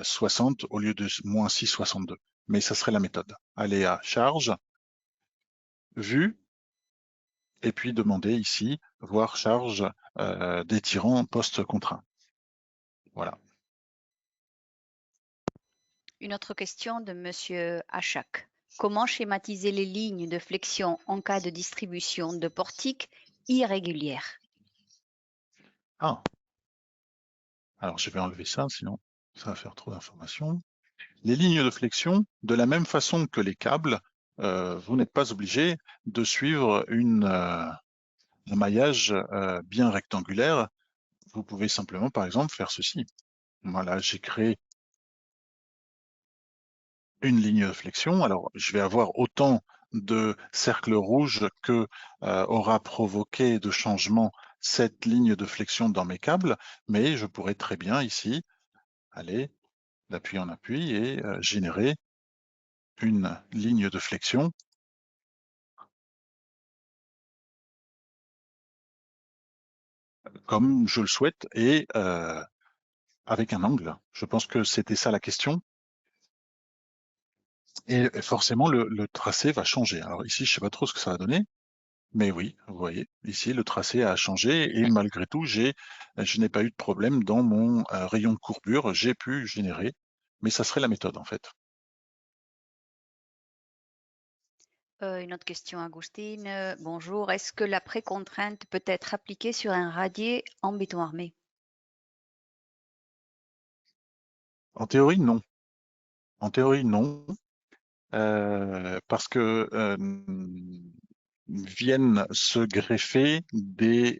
60 au lieu de moins 6, 62. Mais ça serait la méthode. Allez à charge, vue, et puis demander ici, voir charge des tirants post-contraint. Voilà. Une autre question de Monsieur Achak. Comment schématiser les lignes de flexion en cas de distribution de portiques irrégulière? Ah, alors je vais enlever ça, sinon ça va faire trop d'informations. Les lignes de flexion, de la même façon que les câbles, vous n'êtes pas obligé de suivre un maillage bien rectangulaire. Vous pouvez simplement, par exemple, faire ceci. Voilà, j'ai créé une ligne de flexion. Alors, je vais avoir autant de cercles rouges que aura provoqué de changement cette ligne de flexion dans mes câbles, mais je pourrais très bien ici aller d'appui en appui et générer une ligne de flexion comme je le souhaite et avec un angle. Je pense que c'était ça la question. Et forcément, le tracé va changer. Alors ici, je sais pas trop ce que ça va donner, mais oui, vous voyez, ici, le tracé a changé et malgré tout, je n'ai pas eu de problème dans mon rayon de courbure. J'ai pu générer, mais ça serait la méthode en fait. Une autre question, Agustine. Bonjour. Est-ce que la précontrainte peut être appliquée sur un radier en béton armé? En théorie, non. En théorie, non. Parce que viennent se greffer des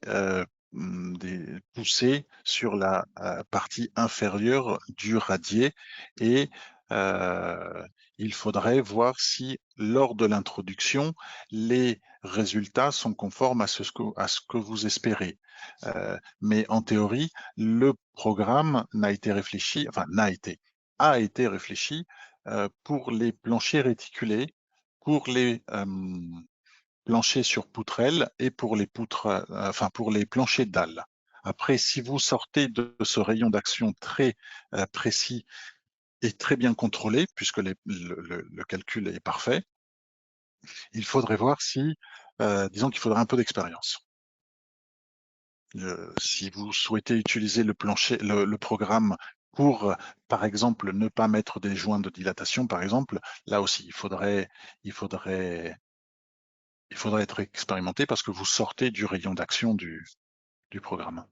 poussées sur la partie inférieure du radier et il faudrait voir si lors de l'introduction, les résultats sont conformes à à ce que vous espérez. Mais en théorie, le programme n'a été réfléchi, enfin a été réfléchi pour les planchers réticulés, pour les planchers sur poutrelles et pour les poutres, enfin pour les planchers dalles. Après, si vous sortez de ce rayon d'action très précis et très bien contrôlé, puisque le calcul est parfait, il faudrait voir si, disons qu'il faudrait un peu d'expérience. Si vous souhaitez utiliser le plancher, le programme pour, par exemple, ne pas mettre des joints de dilatation, par exemple, là aussi, il faudrait être expérimenté parce que vous sortez du rayon d'action du programme.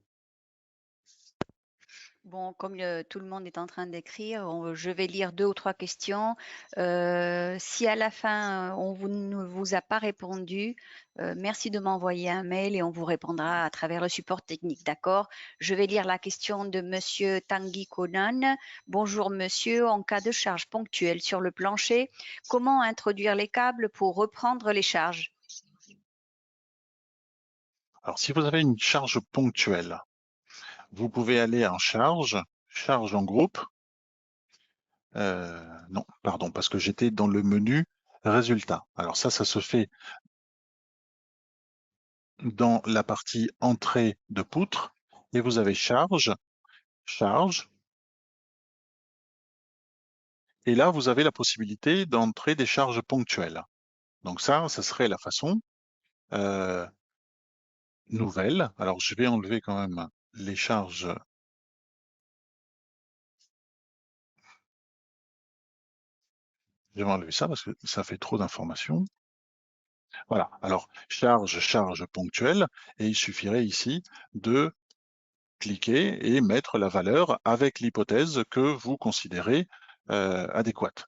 Bon, comme tout le monde est en train d'écrire, je vais lire 2 ou 3 questions. Si à la fin, ne vous a pas répondu, merci de m'envoyer un mail et on vous répondra à travers le support technique, d'accord? Je vais lire la question de Monsieur Tanguy Konan. Bonjour monsieur, en cas de charge ponctuelle sur le plancher, comment introduire les câbles pour reprendre les charges? Alors, si vous avez une charge ponctuelle, vous pouvez aller en charge, charge en groupe. Non, pardon, parce que j'étais dans le menu résultats. Alors ça se fait dans la partie entrée de poutre et vous avez charge, charge. Et là, vous avez la possibilité d'entrer des charges ponctuelles. Donc ça serait la façon nouvelle. Alors, je vais enlever quand même les charges. Je vais enlever ça parce que ça fait trop d'informations. Voilà. Alors, charge ponctuelle. Et il suffirait ici de cliquer et mettre la valeur avec l'hypothèse que vous considérez adéquate.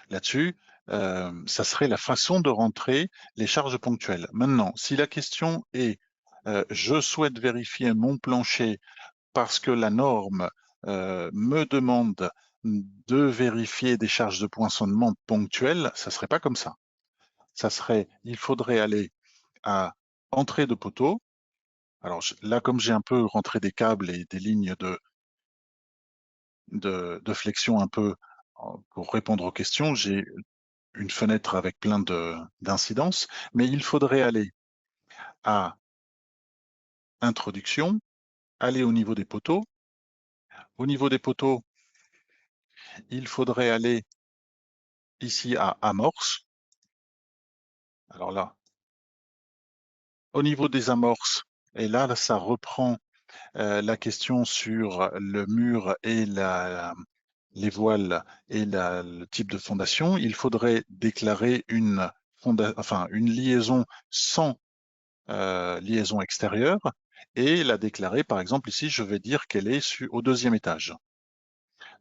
Là-dessus, ça serait la façon de rentrer les charges ponctuelles. Maintenant, si la question est je souhaite vérifier mon plancher parce que la norme me demande de vérifier des charges de poinçonnement ponctuelles, ça serait pas comme ça. Ça serait, il faudrait aller à entrée de poteau. Alors là, comme j'ai un peu rentré des câbles et des lignes de flexion un peu pour répondre aux questions, j'ai une fenêtre avec plein d'incidences, mais il faudrait aller à introduction, aller au niveau des poteaux. Au niveau des poteaux, il faudrait aller ici à amorce. Alors là, au niveau des amorces, et là ça reprend la question sur le mur et les voiles et le type de fondation. Il faudrait déclarer une liaison sans liaison extérieure et la déclarer, par exemple, ici, je vais dire qu'elle est au 2e étage.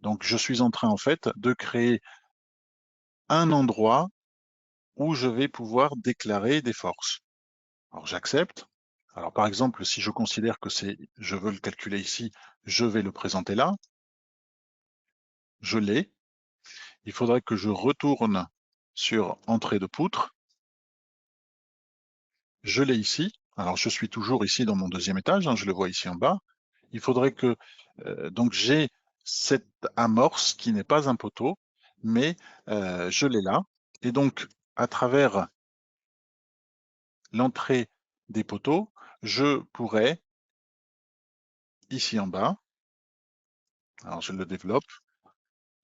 Donc, je suis en train, en fait, de créer un endroit où je vais pouvoir déclarer des forces. Alors, j'accepte. Alors, par exemple, si je considère que je veux le calculer ici, je vais le présenter là. Je l'ai. Il faudrait que je retourne sur entrée de poutre. Je l'ai ici. Alors, je suis toujours ici dans mon 2e étage, hein, je le vois ici en bas. Il faudrait que donc j'ai cette amorce qui n'est pas un poteau, mais je l'ai là. Et donc, à travers l'entrée des poteaux, je pourrais, ici en bas, alors je le développe,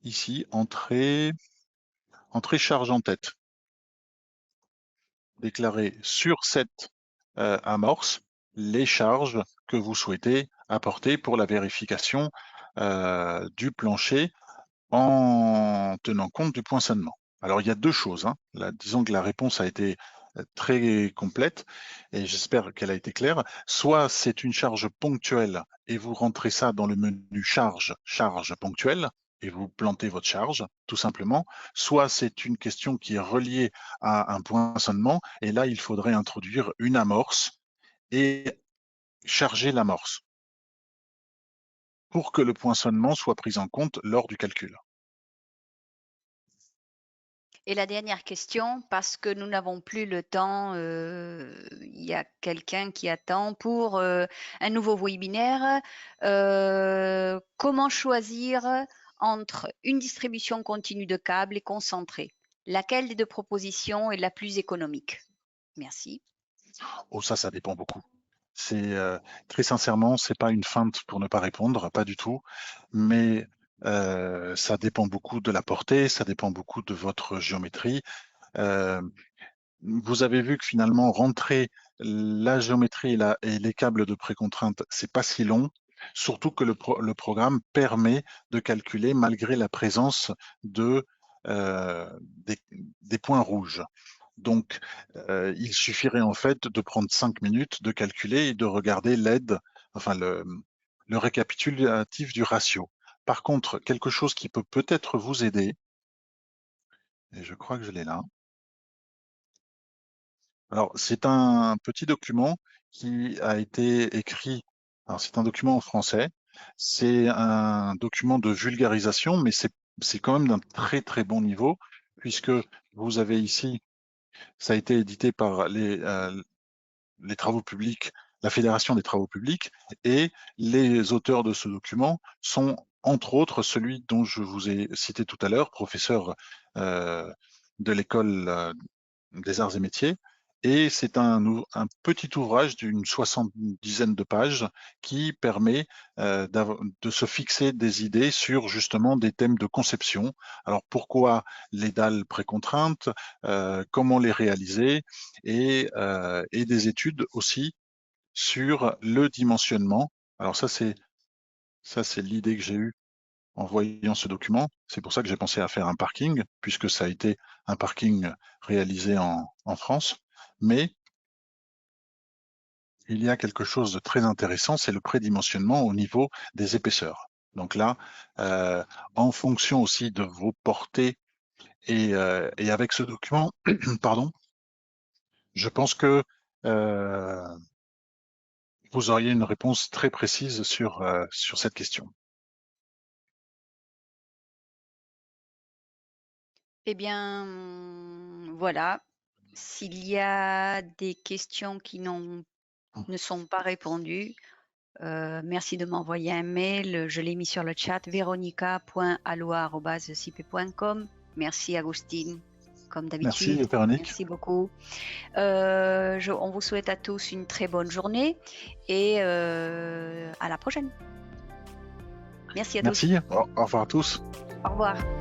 ici, entrée charge en tête. Déclarer sur cette amorce les charges que vous souhaitez apporter pour la vérification du plancher en tenant compte du poinçonnement. Alors, il y a 2 choses. Hein. Là, disons que la réponse a été très complète et j'espère qu'elle a été claire. Soit c'est une charge ponctuelle et vous rentrez ça dans le menu charge ponctuelle et vous plantez votre charge, tout simplement. Soit c'est une question qui est reliée à un poinçonnement et là, il faudrait introduire une amorce et charger l'amorce pour que le poinçonnement soit pris en compte lors du calcul. Et la dernière question, parce que nous n'avons plus le temps, il y a quelqu'un qui attend pour un nouveau webinaire. Comment choisir entre une distribution continue de câbles et concentrée? Laquelle des 2 propositions est la plus économique? Merci. Oh, ça dépend beaucoup. C'est très sincèrement, c'est pas une feinte pour ne pas répondre, pas du tout, mais ça dépend beaucoup de la portée, ça dépend beaucoup de votre géométrie. Vous avez vu que finalement rentrer la géométrie et les câbles de précontrainte, c'est pas si long, surtout que le programme permet de calculer malgré la présence de des points rouges. Donc, il suffirait en fait de prendre 5 minutes, de calculer et de regarder l'aide, enfin le récapitulatif du ratio. Par contre, quelque chose qui peut peut-être vous aider, et je crois que je l'ai là. Alors, c'est un petit document qui a été écrit, alors c'est un document en français, c'est un document de vulgarisation, mais c'est quand même d'un très très bon niveau, puisque vous avez ici, ça a été édité par les travaux publics, la Fédération des travaux publics, et les auteurs de ce document sont entre autres celui dont je vous ai cité tout à l'heure, professeur de l'école des arts et métiers, et c'est un petit ouvrage d'une 70aine de pages qui permet de se fixer des idées sur justement des thèmes de conception. Alors pourquoi les dalles précontraintes, comment les réaliser, et des études aussi sur le dimensionnement. Alors ça c'est l'idée que j'ai eue en voyant ce document. C'est pour ça que j'ai pensé à faire un parking, puisque ça a été un parking réalisé en France. Mais il y a quelque chose de très intéressant, c'est le prédimensionnement au niveau des épaisseurs. Donc là, en fonction aussi de vos portées et avec ce document, pardon, je pense que vous auriez une réponse très précise sur cette question. Eh bien, voilà. S'il y a des questions qui ne sont pas répondues, merci de m'envoyer un mail. Je l'ai mis sur le chat, veronica.aloa@cipe.com. Merci Agustine, comme d'habitude. Merci Véronique. Merci beaucoup. On vous souhaite à tous une très bonne journée et à la prochaine. Merci à tous. Merci. Au revoir à tous. Au revoir.